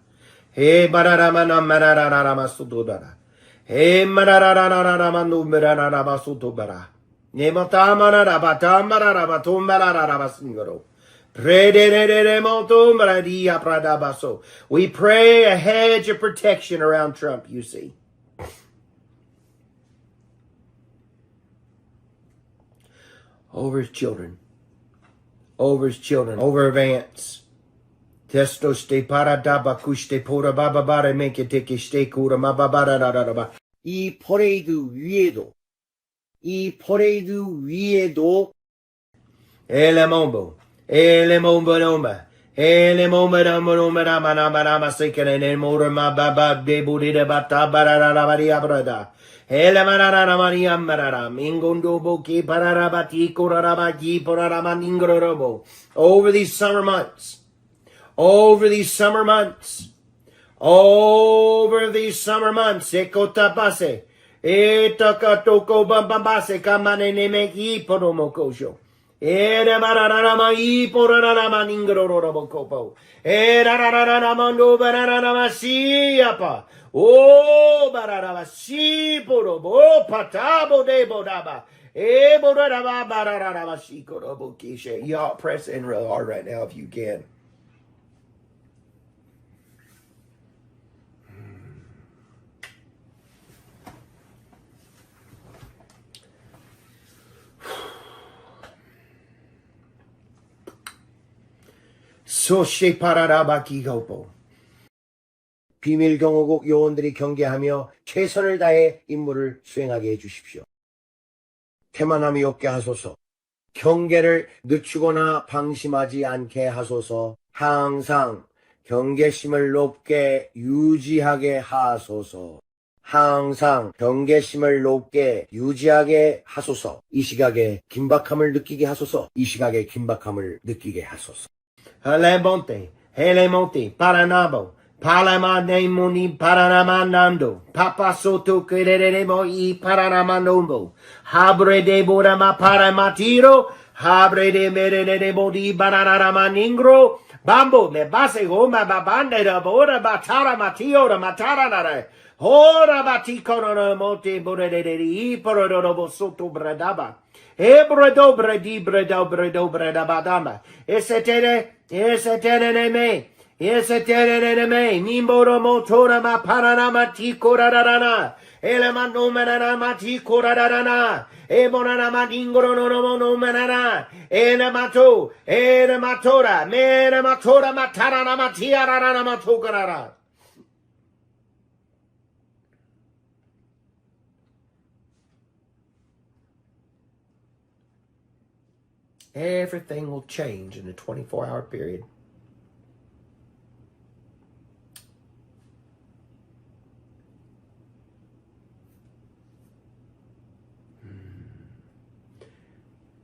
He badaramana marararama sudubara. He marararama numerarama sudubara. Nemotamana rabatamara rabatumara singaro. We pray a hedge of protection around Trump, you see. Over his children. Over his children. Over Vance. Testo ste paradaba kuste pora bababare menke teke ste kura maba바라라라바. 이 퍼레이드 위에도 엘레몬보 엘레몬보노마 엘레몬보노마라마나마나마 세케네 모르마 바바 데부리데 바타 바라라라바리아브라다 엘레마라라마리아 마라라 민곤도보 키 바라라바티 코라라바티 포라라마닝그로로보. Over these summer months. Over these summer months. Over these summer months. Ekotapase. Etakatoko bambambase kamane nemeki poromokosho. Eramararama I porarama ningrorobo kopo. Erararamando bararama siapa. Oh, bararama si porobo patabo de bodaba. Eborarama bararama sikorobo kishe. Y'all press in real hard right now if you can. 소시 파라라바기고보. 비밀 경호국 요원들이 경계하며 최선을 다해 임무를 수행하게 해주십시오. 태만함이 없게 하소서. 경계를 늦추거나 방심하지 않게 하소서. 항상 경계심을 높게 유지하게 하소서. 항상 경계심을 높게 유지하게 하소서. 이 시각에 긴박함을 느끼게 하소서. 이 시각에 긴박함을 느끼게 하소서. Helemonte, Paranabo, Palama Nemoni, Paranamanando, Papa Soto Quereremo y Paranamandombo, Habre de Borama Paramatiro, Habre de Merebo di Banaramaningro, Bambo, ne base goma babande da bora batara matio da matara Ora batico no monte boredi pororobo sotto bradaba. Ebredo bredi bredo bredabadama. Esetere me. Nimboro motora ma paranama tico rarana. Elemano manama tico rarana. Ebonama dingoro no manana. Enematora, menematora matarana matia rarana matogarara. Everything will change in a 24-hour period.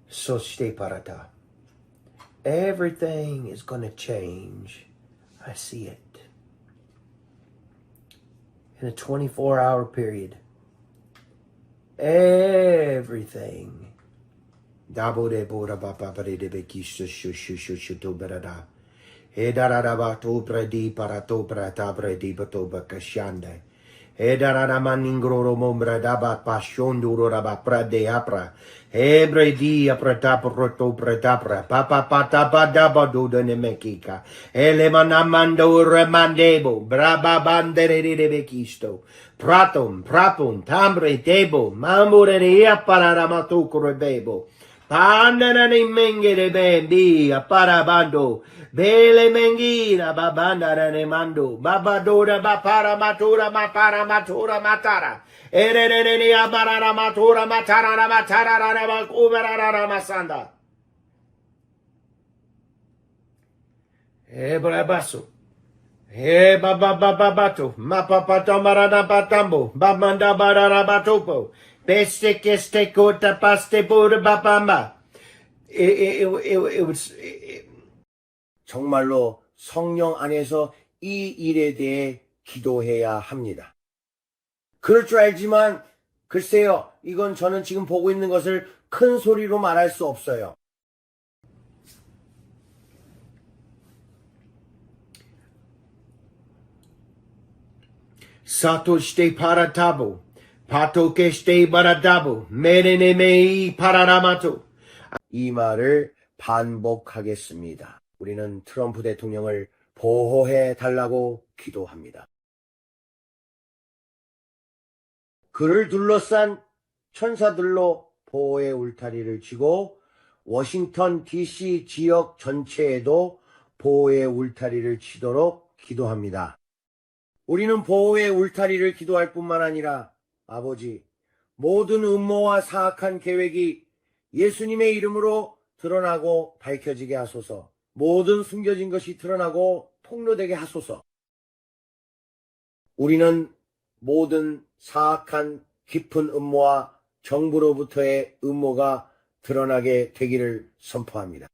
Soste parata. Everything is going to change. I see it. In a 24-hour period. Everything. Dabo de bora baba de bekisho shushu berada. Edaraba to bredi parato brata bredi bato bakashande. Edararamaningro mombradaba pashonduraba pradeapra. Ebredia prataproto pratapra. Papa patapa do nemekika. Elemanamando remandebo. Braba bandere de bekisto. Pratum, prapum, tambre tebo. Mamburea pararamato corebebo. Pandanani mengere bendi aparabando. Bele mengira babanda ne mando. Babadora bapara matura mapara matura matara. Ererene abarara matura matara matara kuberara masanda. Ebrabaso. He babababato. Mapapato marada batambo. Babanda barara batopo. Beste keste kota paste pura babamba. It was 정말로 성령 안에서 이 일에 대해 기도해야 합니다. 그럴 줄 알지만 글쎄요, 이건 저는 지금 보고 있는 것을 큰 소리로 말할 수 없어요. 사토시테 파라타보, 파토케시테 바라다보, 메레네메이 파라라마토. 이 말을 반복하겠습니다. 우리는 트럼프 대통령을 보호해 달라고 기도합니다. 그를 둘러싼 천사들로 보호의 울타리를 치고 워싱턴 DC 지역 전체에도 보호의 울타리를 치도록 기도합니다. 우리는 보호의 울타리를 기도할 뿐만 아니라 아버지, 모든 음모와 사악한 계획이 예수님의 이름으로 드러나고 밝혀지게 하소서. 모든 숨겨진 것이 드러나고 폭로되게 하소서. 우리는 모든 사악한 깊은 음모와 정부로부터의 음모가 드러나게 되기를 선포합니다.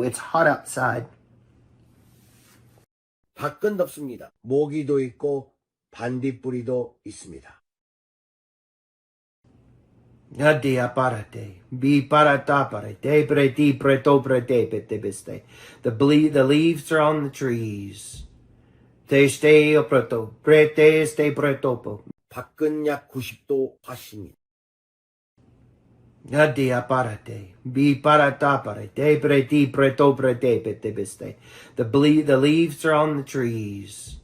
It's hot outside. 밖은 덥습니다. 모기도 있고 반딧불이도 있습니다. Adia parate, bi parata parate, preti preto prete pete beste. The leaves are on the trees. They stay preto, prete stay pretopo. 밖은 약 90도 화씨입니다. Adia parate, bi parata parate, preti preto prete pete beste. The leaves are on the trees.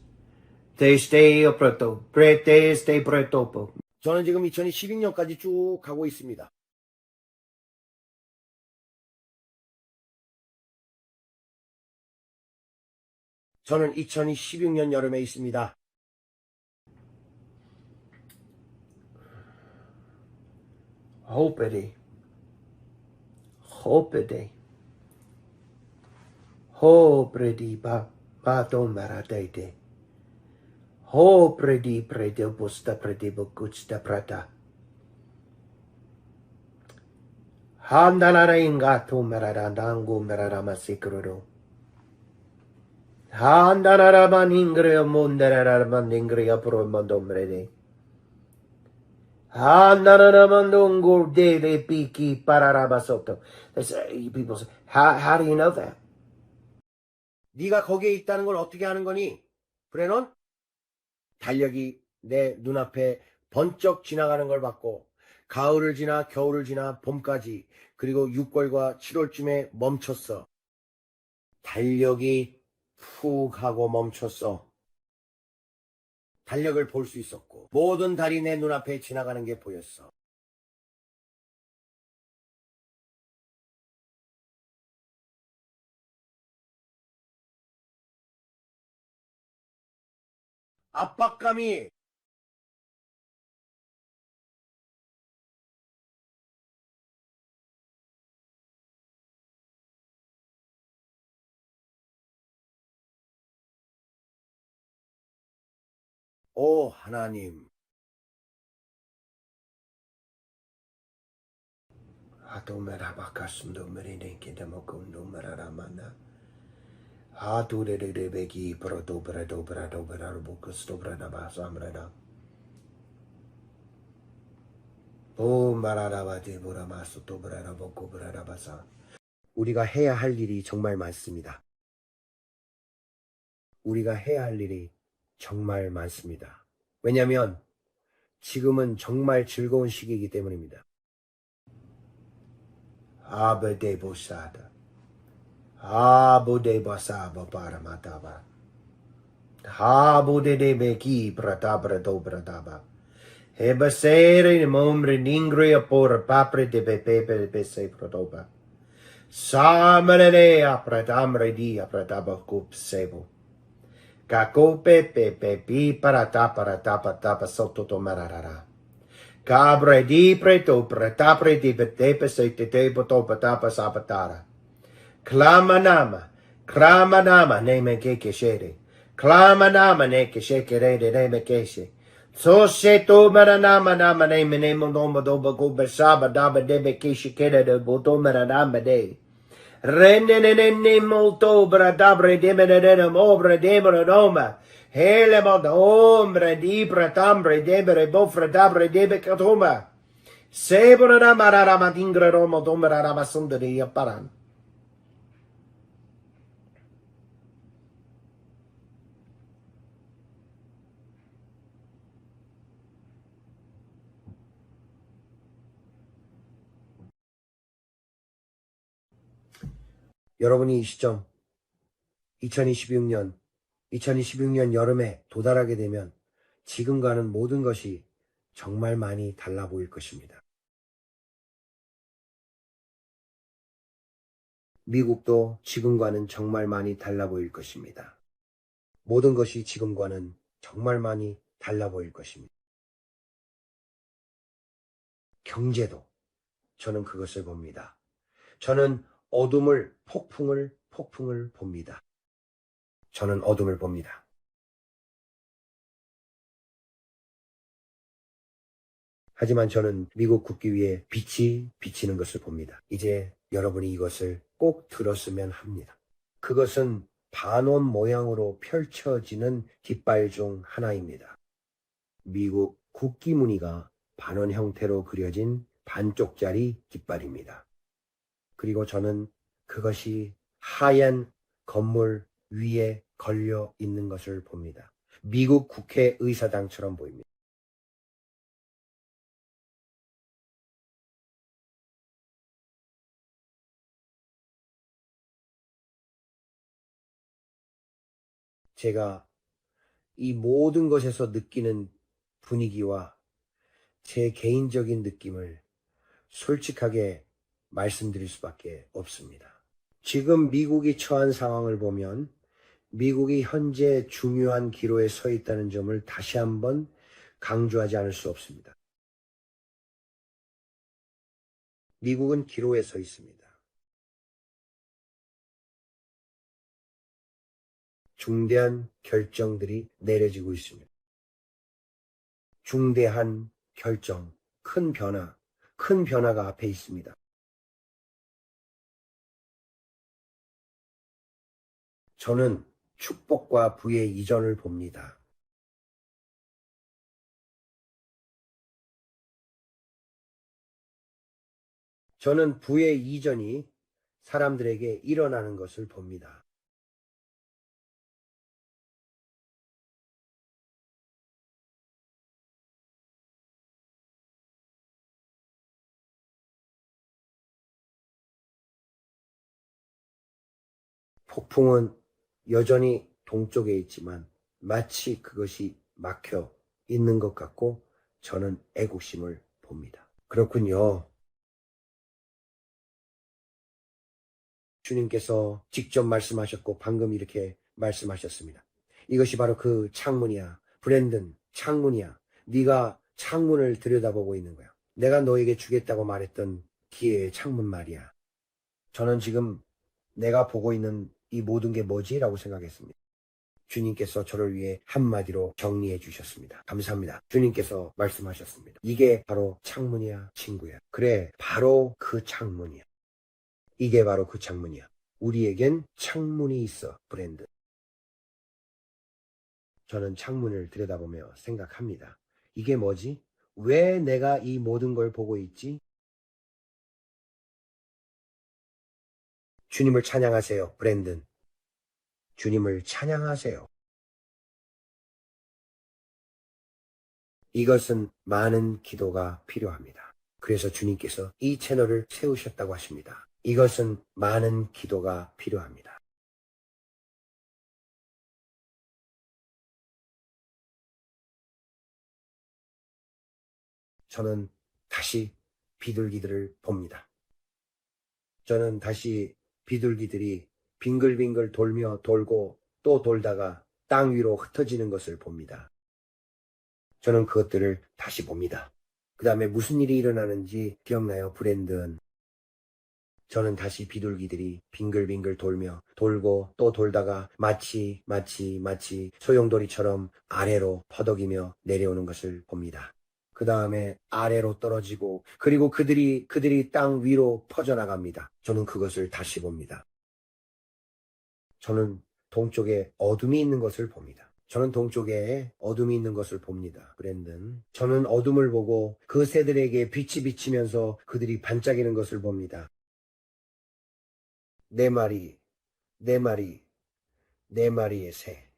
They stay preto, prete stay pretopo. 저는 지금 2012년까지 쭉 가고 있습니다. 저는 2016년 여름에 있습니다. 호페디 바돈 마라데이데 호프레디 프레데 보스타 프레데 보쿠츠타 프라타 한다나라인가 토메라란당고 메라라마시크로로 한다나라만 잉그레어 몬데라라만 잉그레어 프로몬돔레데 한다나라만 동고데레 피키 파라라바소토. People say, how do you know that? 네가 거기에 있다는 걸 어떻게 아는 거니? 브레논? 달력이 내 눈앞에 번쩍 지나가는 걸 봤고 가을을 지나 겨울을 지나 봄까지 그리고 6월과 7월쯤에 멈췄어. 달력이 푹 하고 멈췄어. 달력을 볼 수 있었고 모든 달이 내 눈앞에 지나가는 게 보였어. 압박감이 오 하나님 아도메라바카숨도 메리네키데모군도 메라라마나 아두레레레베기 브라도브라도브라도브라도브라도브라다바사브라다 오마라라바데브라마소토브라다보코브라다바사. 우리가 해야 할 일이 정말 많습니다. 우리가 해야 할 일이 정말 많습니다. 왜냐하면 지금은 정말 즐거운 시기이기 때문입니다. 아베데보사다 아보데바사바바라마타바 아보데데베기 브라다브라도브라다바 헤바세레 몸레 닝그레 포르 파프레 데베페페페세 프로도바 사마레레 아프라담레디 아프라다바 굽세보 가코페 페페피 파라타파라타파타파 소토토마라라라 Cabre di preto pretapre di betepe se te potopatapa sapatara. Klama nama neme ke keshere. Klama nama ne keshekere de neme keshe. So se to maranama nama neme nemo nomba doba go bersaba daba debe keshekere de botomara nama de. Renne ne molto bradabre demene obra demere noma. Hele mod ombre di pratambre debere bofre dabre debe katoma. Sebora na mararama dingre romo domra rama sundari apparan. 여러분이 이 시점 2026년 여름에 도달하게 되면 지금과는 모든 것이 정말 많이 달라 보일 것입니다. 미국도 지금과는 정말 많이 달라 보일 것입니다. 모든 것이 지금과는 정말 많이 달라 보일 것입니다. 경제도 저는 그것을 봅니다. 저는 어둠을 폭풍을 봅니다. 저는 어둠을 봅니다. 하지만 저는 미국 국기 위에 빛이 비치는 것을 봅니다. 이제 여러분이 이것을 꼭 들었으면 합니다. 그것은 반원 모양으로 펼쳐지는 깃발 중 하나입니다. 미국 국기 무늬가 반원 형태로 그려진 반쪽짜리 깃발입니다. 그리고 저는 그것이 하얀 건물 위에 걸려 있는 것을 봅니다. 미국 국회의사당처럼 보입니다. 제가 이 모든 것에서 느끼는 분위기와 제 개인적인 느낌을 솔직하게 말씀드릴 수밖에 없습니다. 지금 미국이 처한 상황을 보면 미국이 현재 중요한 기로에 서 있다는 점을 다시 한번 강조하지 않을 수 없습니다. 미국은 기로에 서 있습니다. 중대한 결정들이 내려지고 있습니다. 중대한 결정, 큰 변화가 앞에 있습니다. 저는 축복과 부의 이전을 봅니다. 저는 부의 이전이 사람들에게 일어나는 것을 봅니다. 폭풍은 여전히 동쪽에 있지만 마치 그것이 막혀 있는 것 같고 저는 애국심을 봅니다. 그렇군요. 주님께서 직접 말씀하셨고 방금 이렇게 말씀하셨습니다. 이것이 바로 그 창문이야. 브랜든, 창문이야. 네가 창문을 들여다보고 있는 거야. 내가 너에게 주겠다고 말했던 기회의 창문 말이야. 저는 지금 내가 보고 있는 이 모든 게 뭐지? 라고 생각했습니다. 주님께서 저를 위해 한마디로 정리해 주셨습니다. 감사합니다. 주님께서 말씀하셨습니다. 이게 바로 창문이야, 친구야. 그래, 바로 그 창문이야. 이게 바로 그 창문이야. 우리에겐 창문이 있어, 브랜든. 저는 창문을 들여다보며 생각합니다. 이게 뭐지? 왜 내가 이 모든 걸 보고 있지? 주님을 찬양하세요, 브랜든. 주님을 찬양하세요. 이것은 많은 기도가 필요합니다. 그래서 주님께서 이 채널을 세우셨다고 하십니다. 이것은 많은 기도가 필요합니다. 저는 다시 비둘기들을 봅니다. 저는 다시 비둘기들이 빙글빙글 돌며 돌고 또 돌다가 땅 위로 흩어지는 것을 봅니다. 저는 그것들을 다시 봅니다. 그 다음에 무슨 일이 일어나는지 기억나요, 브랜든? 저는 다시 비둘기들이 빙글빙글 돌며 돌고 또 돌다가 마치 소용돌이처럼 아래로 퍼덕이며 내려오는 것을 봅니다. 그 다음에 아래로 떨어지고 그리고 그들이 땅 위로 퍼져나갑니다. 저는 그것을 다시 봅니다. 저는 동쪽에 어둠이 있는 것을 봅니다. 저는 동쪽에 어둠이 있는 것을 봅니다. 브랜든. 저는 어둠을 보고 그 새들에게 빛이 비치면서 그들이 반짝이는 것을 봅니다. 네 마리, 네 마리, 네 마리의 새.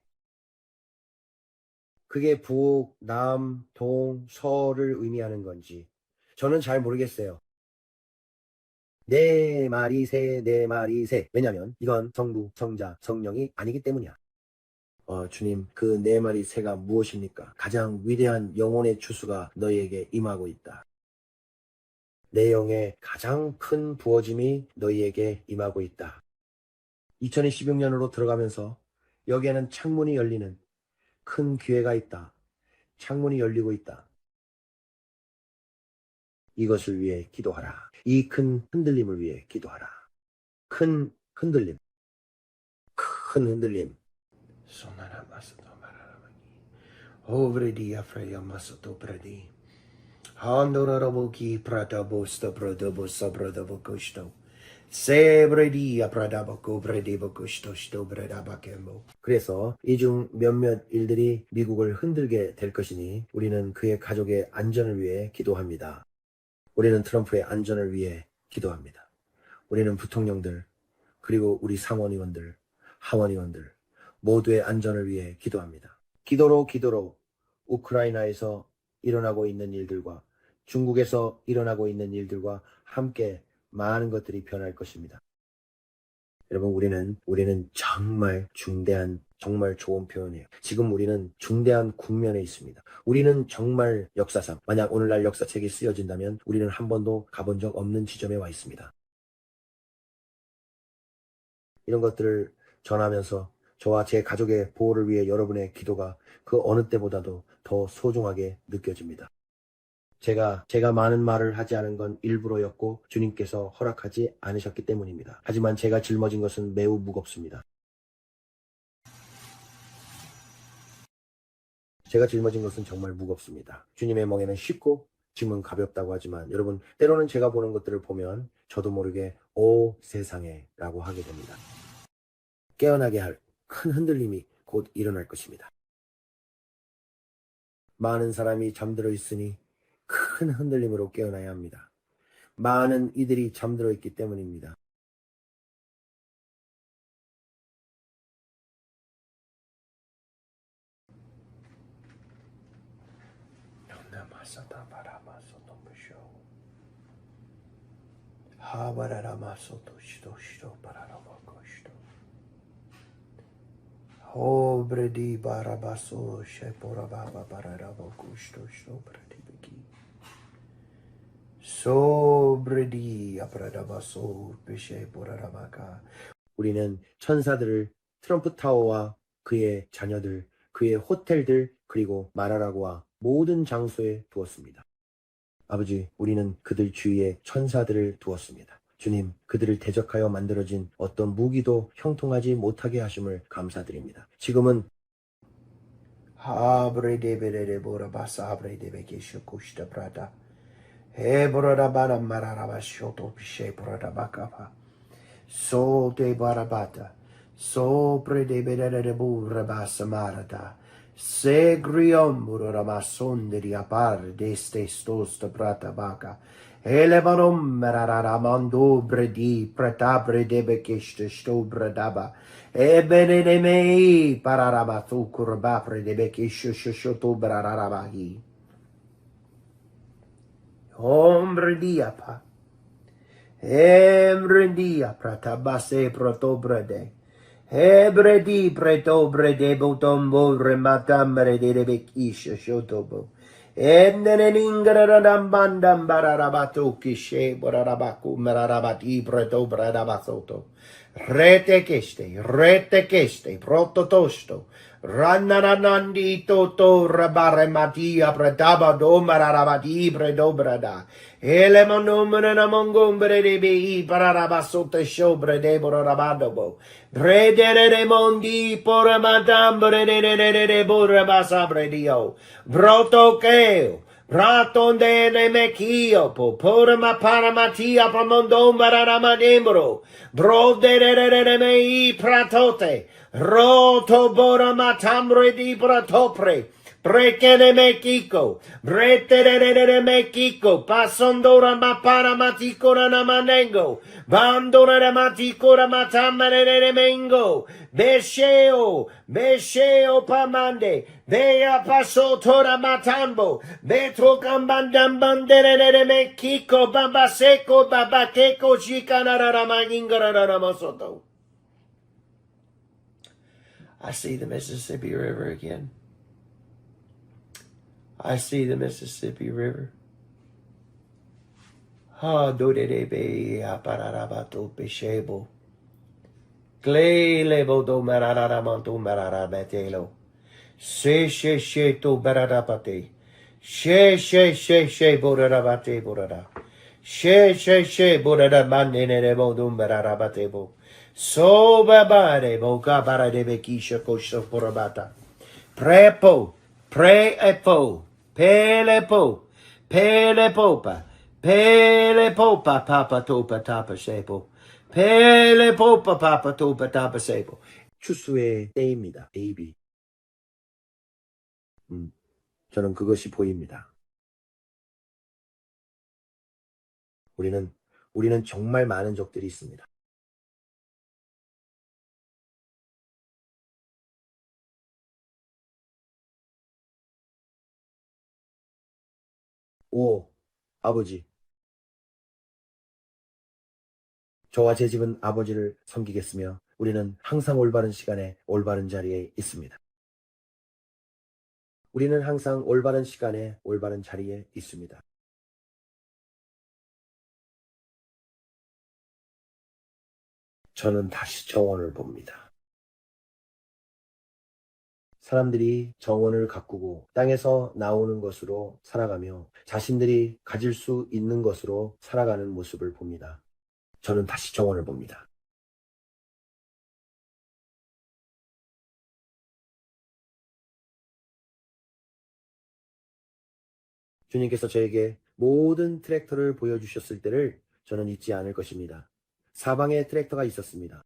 그게 북, 남, 동, 서를 의미하는 건지 저는 잘 모르겠어요. 네 마리 새, 네 마리 새. 왜냐면 이건 성부, 성자, 성령이 아니기 때문이야. 주님, 그 네 마리 새가 무엇입니까? 가장 위대한 영혼의 추수가 너희에게 임하고 있다. 내 영의 가장 큰 부어짐이 너희에게 임하고 있다. 2026년으로 들어가면서 여기에는 창문이 열리는 큰 기회가 있다. 창문이 열리고 있다. 이것을 위해 기도하라. 이 큰 흔들림을 위해 기도하라. 큰 흔들림. 큰 흔들림. 소나라 마스도 마라라마니. 오브레디 아프레야 마스도 브레디. 한도라라보기 프라다보스터 브라더보서 브라더보코시도. 세브레디 아프라다보코 브레디보코시도시도 브레다바케모. 그래서 이 중 몇몇 일들이 미국을 흔들게 될 것이니 우리는 그의 가족의 안전을 위해 기도합니다. 우리는 트럼프의 안전을 위해 기도합니다. 우리는 부통령들, 그리고 우리 상원의원들, 하원의원들 모두의 안전을 위해 기도합니다. 기도로 우크라이나에서 일어나고 있는 일들과 중국에서 일어나고 있는 일들과 함께 많은 것들이 변할 것입니다. 여러분, 우리는 정말 중대한, 정말 좋은 표현이에요. 지금 우리는 중대한 국면에 있습니다. 우리는 정말 역사상, 만약 오늘날 역사책이 쓰여진다면 우리는 한 번도 가본 적 없는 지점에 와 있습니다. 이런 것들을 전하면서 저와 제 가족의 보호를 위해 여러분의 기도가 그 어느 때보다도 더 소중하게 느껴집니다. 제가 많은 말을 하지 않은 건 일부러였고 주님께서 허락하지 않으셨기 때문입니다. 하지만 제가 짊어진 것은 매우 무겁습니다. 제가 짊어진 것은 정말 무겁습니다. 주님의 멍에는 쉽고 짐은 가볍다고 하지만 여러분, 때로는 제가 보는 것들을 보면 저도 모르게 오 세상에 라고 하게 됩니다. 깨어나게 할 큰 흔들림이 곧 일어날 것입니다. 많은 사람이 잠들어 있으니 큰 흔들림으로 깨어나야 합니다. 많은 이들이 잠들어 있기 때문입니다. 오브레디 바라바소 셰포라바바 바라라보 구스토 브레디비기 소브레디 아브라다바소 베셰포라라바가. 우리는 천사들을 트럼프 타워와 그의 자녀들, 그의 호텔들, 그리고 마라라고와 모든 장소에 두었습니다. 아버지, 우리는 그들 주위에 천사들을 두었습니다. 주님, 그들을 대적하여 만들어진 어떤 무기도 형통하지 못하게 하심을 감사드립니다. 지금은 So de barabata. Sopra de bedere burra bassa marata. Segriom ramasondri apar deste stosta prata baca. Elevanom meraramando bredi pretabre debe kiste stobra daba. Ebene de mei pararabatu kurbapre debe kisho shoshoto brararabahi. Hombre diapa. Emrendia pratabase protobrede. Hebredi pretobrede botombo rematambre de rebekisha shotobo. Enneningaradam bandam bararabato kishe borarabaku merarabati pretobredabasoto. Rete keste, prototosto. Rananandi toto rabare matia pretaba domararabati predobrada. Ele monomene na mongombre de bi pararabasote shobre de borabadobo. Bredere de mondi pora matambre de borabasabre dio. Brotokeo. Praton de nemekio po porama paramatia pamondom bararamadembro. Bro de mei pratote. Roto borama tambre di pratopre. Prekene mekiko, brete mekiko, pasondora mapara matikora namanengo, bandora matikora matamare mengo, besheo pamande, bea pasotora matambo, betro kambandam bandere mekiko, babaseko, babakeko, shikanara magingara masoto. I see the Mississippi River again. I see the Mississippi River. Ha do de be apararabato peshebo. Gle lebo do mararamanto mararabatelo. She to bararabate. She borarabate borara. She borara manene bo dum bararabatebo. So babare boca bara de bekisha kosho porabata. Prepo, pre-epo. Pelepo, pelepopa, pelepopa, papa topa tapa sepo, pelepopa, papa topa tapa sepo. 추수의 때입니다. 베이비. 저는 그것이 보입니다. 우리는 정말 많은 적들이 있습니다. 오, 아버지. 저와 제 집은 아버지를 섬기겠으며 우리는 항상 올바른 시간에 올바른 자리에 있습니다. 우리는 항상 올바른 시간에 올바른 자리에 있습니다. 저는 다시 정원을 봅니다. 사람들이 정원을 가꾸고 땅에서 나오는 것으로 살아가며 자신들이 가질 수 있는 것으로 살아가는 모습을 봅니다. 저는 다시 정원을 봅니다. 주님께서 저에게 모든 트랙터를 보여주셨을 때를 저는 잊지 않을 것입니다. 사방에 트랙터가 있었습니다.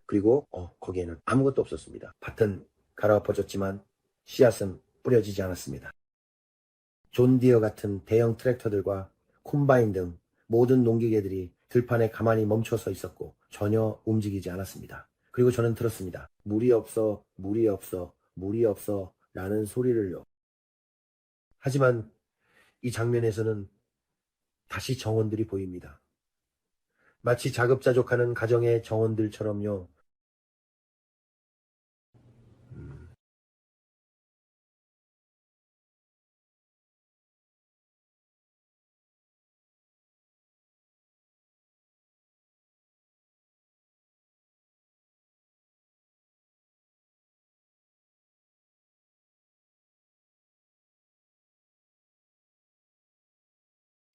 그리고 거기에는 아무것도 없었습니다. 밭은 갈아엎어졌지만 씨앗은 뿌려지지 않았습니다. 존디어 같은 대형 트랙터들과 콤바인 등 모든 농기계들이 들판에 가만히 멈춰서 있었고 전혀 움직이지 않았습니다. 그리고 저는 들었습니다. 물이 없어, 물이 없어, 물이 없어 라는 소리를요. 하지만 이 장면에서는 다시 정원들이 보입니다. 마치 자급자족하는 가정의 정원들처럼요.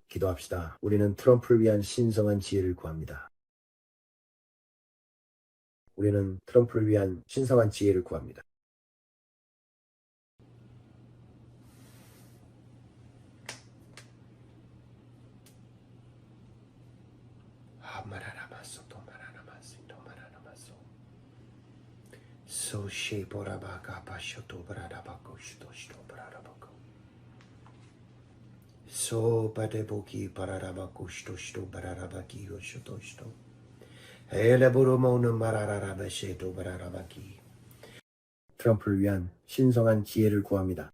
기도합시다. 우리는 트럼프를 위한 신성한 지혜를 구합니다. 우리는 트럼프를 위한 신성한 지혜를 구합니다. 마라라마소 또 마라라마소. 소시 보라바가 바쇼도 브라다바고 슈도시도 브라다바고 소바데보기 바라라바고 슈도시도 브라다바기 요슈도시도 에레부르모는 마라라바시도 브라다바기. 트럼프를 위한 신성한 지혜를 구합니다.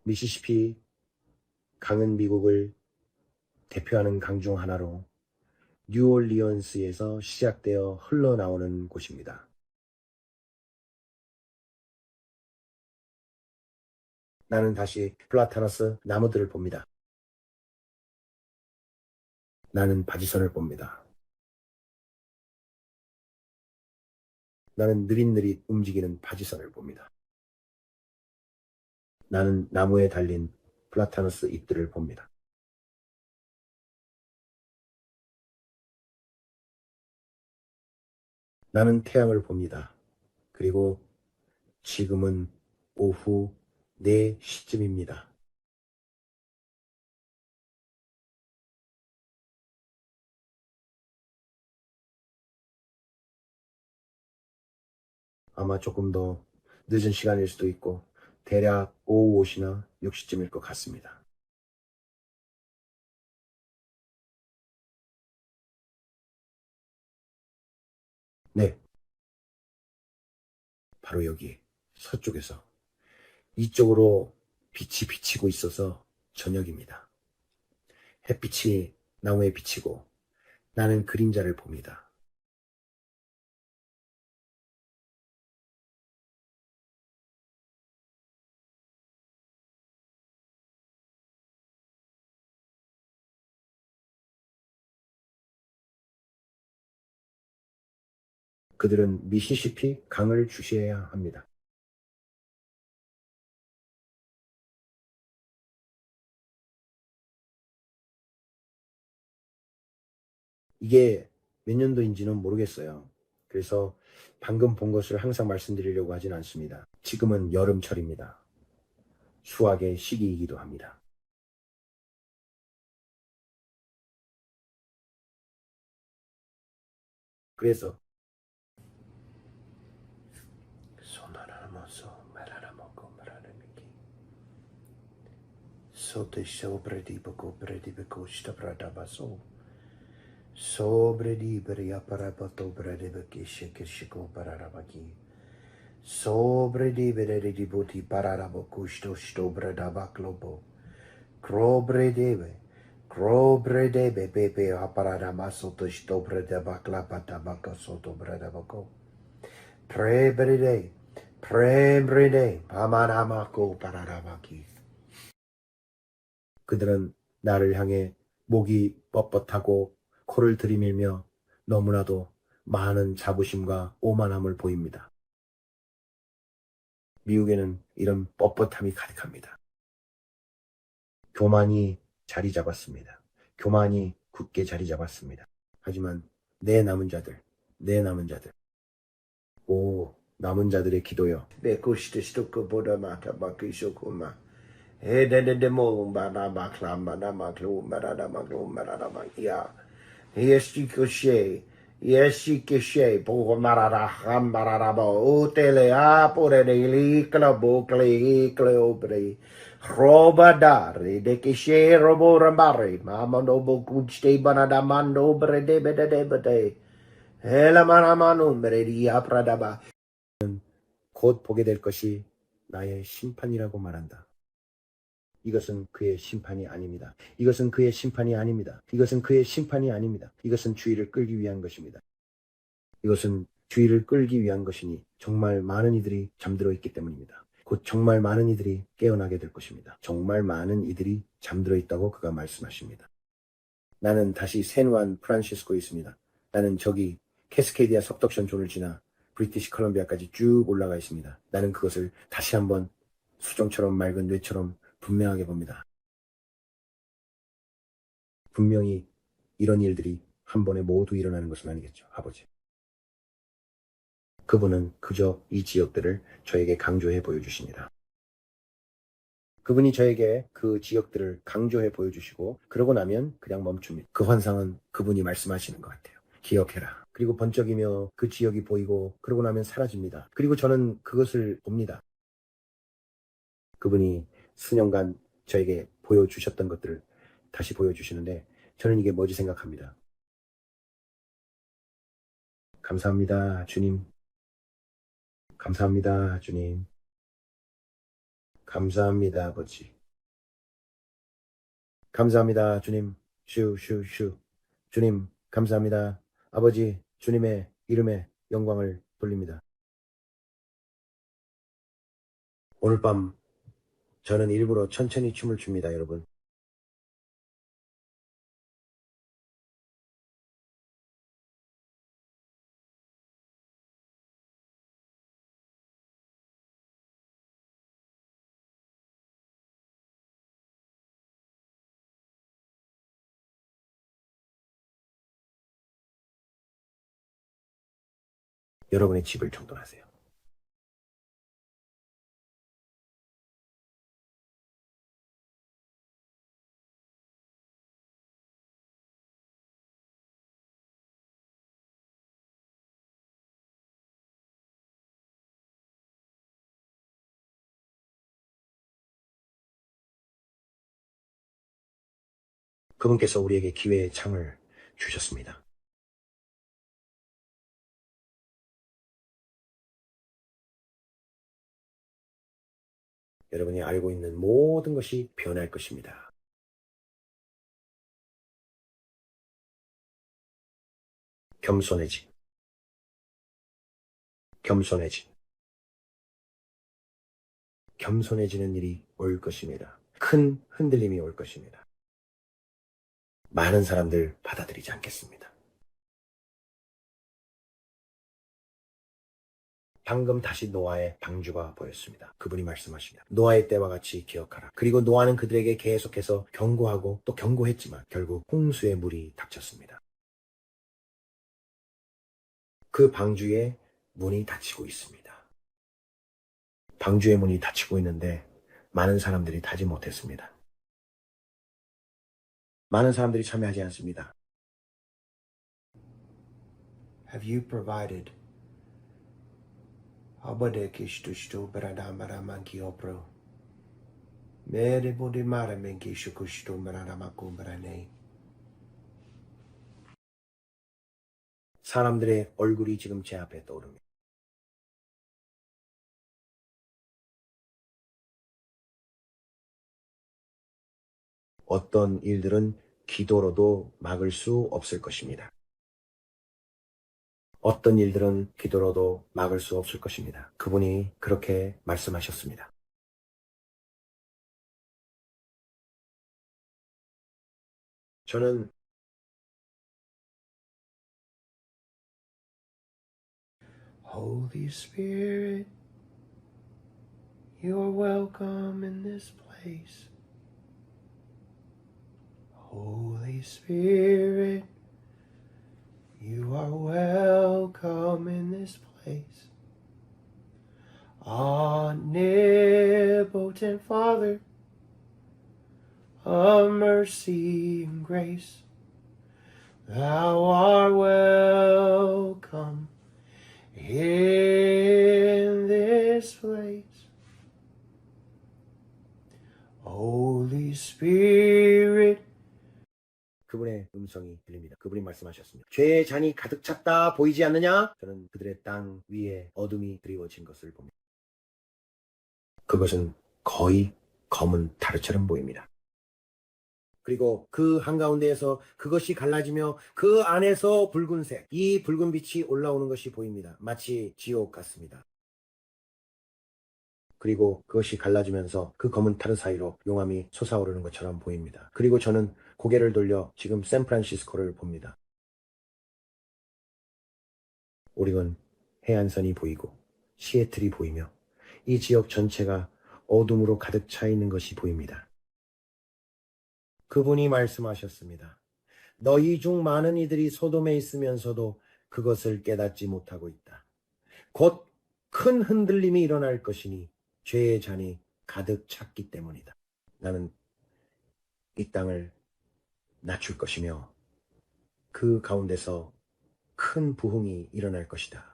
미시시피 강은 미국을 대표하는 강 중 하나로 뉴올리언스에서 시작되어 흘러나오는 곳입니다. 나는 다시 플라타너스 나무들을 봅니다. 나는 바지선을 봅니다. 나는 느릿느릿 움직이는 바지선을 봅니다. 나는 나무에 달린 플라타너스 잎들을 봅니다. 나는 태양을 봅니다. 그리고 지금은 오후 4시쯤입니다. 아마 조금 더 늦은 시간일 수도 있고 대략 오후 5시나 6시쯤일 것 같습니다. 네, 바로 여기 서쪽에서 이쪽으로 빛이 비치고 있어서 저녁입니다. 햇빛이 나무에 비치고 나는 그림자를 봅니다. 그들은 미시시피 강을 주시해야 합니다. 이게 몇 년도인지는 모르겠어요. 그래서 방금 본 것을 항상 말씀드리려고 하진 않습니다. 지금은 여름철입니다. 수확의 시기이기도 합니다. 그래서 Sobre beria parapato brede che shekishiko pararabaki. Sobre di bere di buti pararabakusto sto bradabaklobo. Crobre debe pepe apararamaso to sto bradabakla baka soto bradabako. Prebrede, pamanamako pararabaki. 그들은 나를 향해 목이 뻣뻣하고 코를 들이밀며 너무나도 많은 자부심과 오만함을 보입니다. 미국에는 이런 뻣뻣함이 가득합니다. 교만이 자리 잡았습니다. 교만이 굳게 자리 잡았습니다. 하지만 내 남은 자들, 오 남은 자들의 기도요. Yeshikeshe, Pomaraham Bararaba, Otelea, Poreli, Clabo, Clay, Cleobre, Robadare, de Keshe, Roborambare, Mamanobo, Kuchte, Banadamando, Brede, Bede, Elamanamano, Meredia, Pradaba. 곧 보게 될 것이 나의 심판이라고 말한다. 이것은 그의 심판이 아닙니다. 이것은 그의 심판이 아닙니다. 이것은 그의 심판이 아닙니다. 이것은 주의를 끌기 위한 것입니다. 이것은 주의를 끌기 위한 것이니 정말 많은 이들이 잠들어 있기 때문입니다. 곧 정말 많은 이들이 깨어나게 될 것입니다. 정말 많은 이들이 잠들어 있다고 그가 말씀하십니다. 나는 다시 샌후안 프란시스코에 있습니다. 나는 저기 캐스케이디아 석덕션 존을 지나 브리티시 컬럼비아까지 쭉 올라가 있습니다. 나는 그것을 다시 한번 수정처럼 맑은 뇌처럼 분명하게 봅니다. 분명히 이런 일들이 한 번에 모두 일어나는 것은 아니겠죠, 아버지. 그분은 그저 이 지역들을 저에게 강조해 보여주십니다. 그분이 저에게 그 지역들을 강조해 보여주시고 그러고 나면 그냥 멈춥니다. 그 환상은 그분이 말씀하시는 것 같아요. 기억해라. 그리고 번쩍이며 그 지역이 보이고 그러고 나면 사라집니다. 그리고 저는 그것을 봅니다. 그분이 수년간 저에게 보여주셨던 것들을 다시 보여주시는데 저는 이게 뭐지 생각합니다. 감사합니다, 주님. 감사합니다, 주님. 감사합니다, 아버지. 감사합니다, 주님. 슈. 주님, 감사합니다. 아버지, 주님의 이름에 영광을 돌립니다. 오늘 밤 저는 일부러 천천히 춤을 춥니다, 여러분. 여러분의 집을 정돈하세요. 그분께서 우리에게 기회의 창을 주셨습니다. 여러분이 알고 있는 모든 것이 변할 것입니다. 겸손해진, 겸손해진, 겸손해지는 일이 올 것입니다. 큰 흔들림이 올 것입니다. 많은 사람들 받아들이지 않겠습니다. 방금 다시 노아의 방주가 보였습니다. 그분이 말씀하십니다. 노아의 때와 같이 기억하라. 그리고 노아는 그들에게 계속해서 경고하고 또 경고했지만 결국 홍수의 물이 닥쳤습니다. 그 방주의 문이 닫히고 있습니다. 방주의 문이 닫히고 있는데 많은 사람들이 타지 못했습니다. 많은 사람들이 참여하지 않습니다. Have you provided? 아버데키슈투슈투 브라다마라만키오프로 메리보디마라멘키슈쿠슈투 브라다마쿠브라네 사람들의 얼굴이 지금 제 앞에 떠오릅니다. 어떤 일들은 기도로도 막을 수 없을 것입니다. 어떤 일들은 기도로도 막을 수 없을 것입니다. 그분이 그렇게 말씀하셨습니다. 저는 Holy Spirit, you are welcome in this place. Holy Spirit, you are welcome in this place. Omnipotent Father of mercy and grace, thou art welcome in this place. Holy Spirit, 그분의 음성이 들립니다. 그분이 말씀하셨습니다. 죄의 잔이 가득 찼다 보이지 않느냐? 저는 그들의 땅 위에 어둠이 드리워진 것을 봅니다. 그것은 거의 검은 타르처럼 보입니다. 그리고 그 한가운데에서 그것이 갈라지며 그 안에서 붉은색, 이 붉은 빛이 올라오는 것이 보입니다. 마치 지옥 같습니다. 그리고 그것이 갈라지면서 그 검은 타르 사이로 용암이 솟아오르는 것처럼 보입니다. 그리고 저는 고개를 돌려 지금 샌프란시스코를 봅니다. 오리건 해안선이 보이고 시애틀이 보이며 이 지역 전체가 어둠으로 가득 차 있는 것이 보입니다. 그분이 말씀하셨습니다. 너희 중 많은 이들이 소돔에 있으면서도 그것을 깨닫지 못하고 있다. 곧 큰 흔들림이 일어날 것이니 죄의 잔이 가득 찼기 때문이다. 나는 이 땅을 낮출 것이며 그 가운데서 큰 부흥이 일어날 것이다.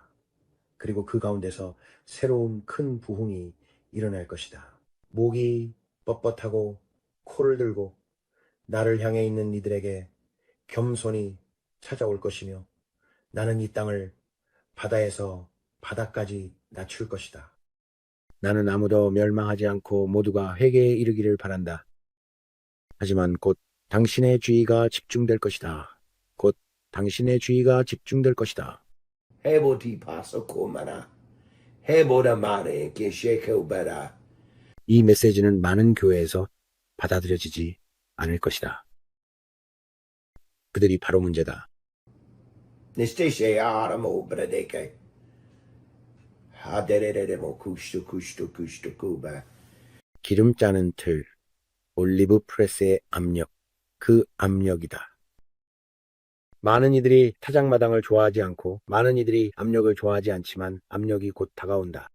그리고 그 가운데서 새로운 큰 부흥이 일어날 것이다. 목이 뻣뻣하고 코를 들고 나를 향해 있는 이들에게 겸손히 찾아올 것이며 나는 이 땅을 바다에서 바다까지 낮출 것이다. 나는 아무도 멸망하지 않고 모두가 회개에 이르기를 바란다. 하지만 곧 당신의 주의가 집중될 것이다. 곧 당신의 주의가 집중될 것이다. Heboti paso kumana. Heboda mare kesheko bera. 이 메시지는 많은 교회에서 받아들여지지 않을 것이다. 그들이 바로 문제다. Nisteshe aramo bradeke. Haderemo kushto kuba. 기름 짜는 틀, 올리브 프레스의 압력, 그 압력이다. 많은 이들이 타작마당을 좋아하지 않고 많은 이들이 압력을 좋아하지 않지만 압력이 곧 다가온다.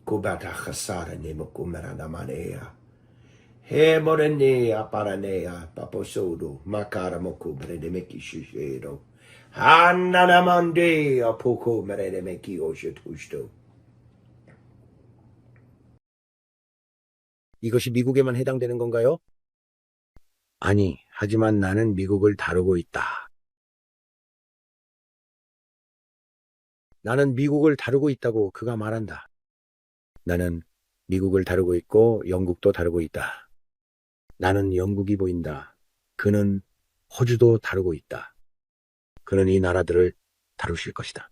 Kubata khasara nemo kumarana manea. Hemorenea paranea paposodo makara moku bredemeki shishero. Hananamandea poko meredemeki oshetusto. 이것이 미국에만 해당되는 건가요? 아니, 하지만 나는 미국을 다루고 있다. 나는 미국을 다루고 있다고 그가 말한다. 나는 미국을 다루고 있고 영국도 다루고 있다. 나는 영국이 보인다. 그는 호주도 다루고 있다. 그는 이 나라들을 다루실 것이다.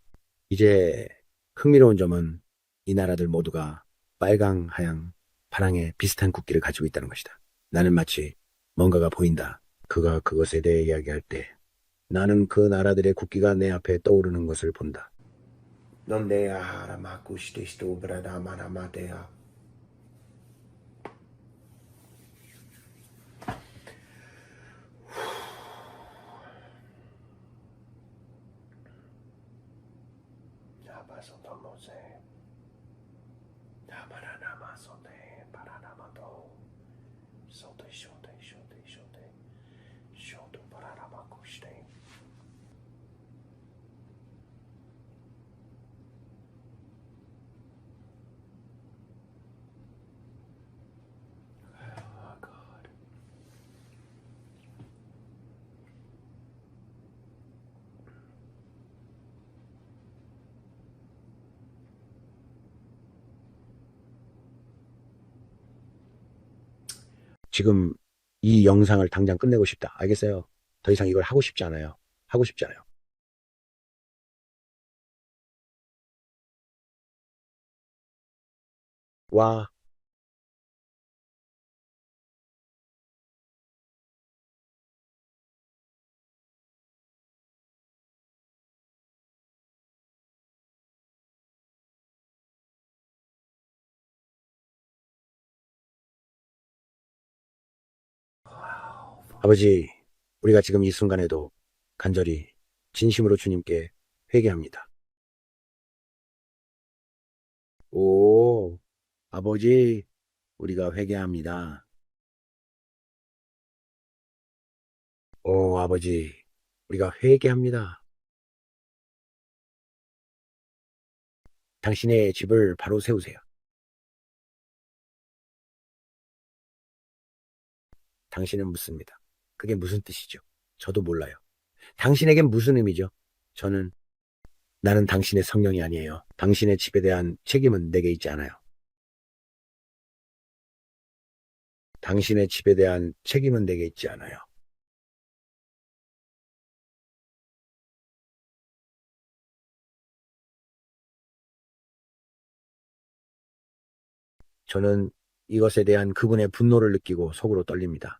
이제 흥미로운 점은 이 나라들 모두가 빨강, 하양, 파랑의 비슷한 국기를 가지고 있다는 것이다. 나는 마치 뭔가가 보인다. 그가 그것에 대해 이야기할 때 나는 그 나라들의 국기가 내 앞에 떠오르는 것을 본다. Nondea haramakushtisto bradamanamadea. Nabasotomose. Nabaranamazone. Paranamato. Sote shote shote shote. Shoto paranamakushte. Oh God. 지금 이 영상을 당장 끝내고 싶다. 알겠어요? 더 이상 이걸 하고 싶지 않아요. 하고 싶지 않아요. 와, 아버지, 우리가 지금 이 순간에도 간절히 진심으로 주님께 회개합니다. 오, 아버지, 우리가 회개합니다. 오, 아버지, 우리가 회개합니다. 당신의 집을 바로 세우세요. 당신은 묻습니다. 그게 무슨 뜻이죠? 저도 몰라요. 당신에겐 무슨 의미죠? 나는 당신의 성령이 아니에요. 당신의 집에 대한 책임은 내게 있지 않아요. 당신의 집에 대한 책임은 내게 있지 않아요. 저는 이것에 대한 그분의 분노를 느끼고 속으로 떨립니다.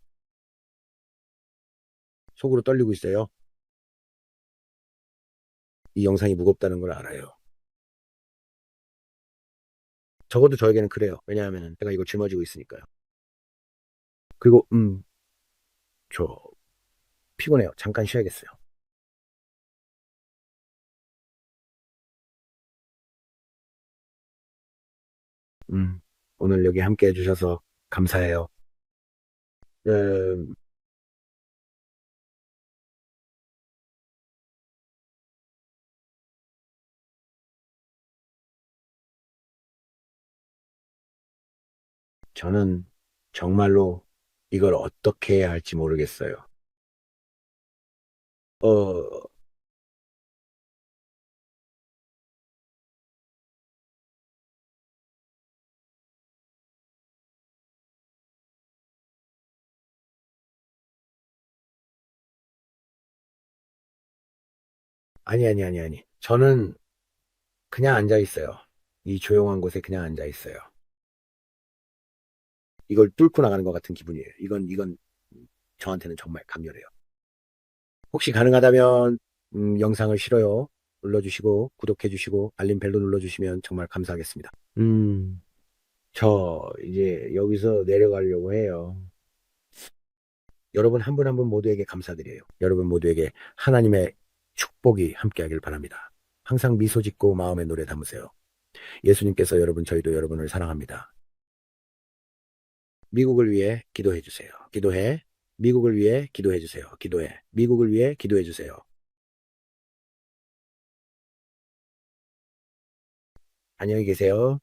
속으로 떨리고 있어요. 이 영상이 무겁다는 걸 알아요. 적어도 저에게는 그래요. 왜냐하면 제가 이걸 짊어지고 있으니까요. 그리고 저 피곤해요. 잠깐 쉬어야겠어요. 음, 오늘 여기 함께 해주셔서 감사해요. 음, 저는 정말로 이걸 어떻게 해야 할지 모르겠어요. 어, 아니. 저는 그냥 앉아 있어요. 이 조용한 곳에 그냥 앉아 있어요. 이걸 뚫고 나가는 것 같은 기분이에요. 이건 저한테는 정말 강렬해요. 혹시 가능하다면, 영상을 싫어요 눌러주시고, 구독해주시고, 알림벨도 눌러주시면 정말 감사하겠습니다. 저 이제 여기서 내려가려고 해요. 여러분 한 분 한 분 모두에게 감사드려요. 여러분 모두에게 하나님의 축복이 함께하길 바랍니다. 항상 미소 짓고 마음에 노래 담으세요. 예수님께서 저희도 여러분을 사랑합니다. 미국을 위해 기도해 주세요. 기도해. 미국을 위해 기도해 주세요. 기도해. 미국을 위해 기도해 주세요. 안녕히 계세요.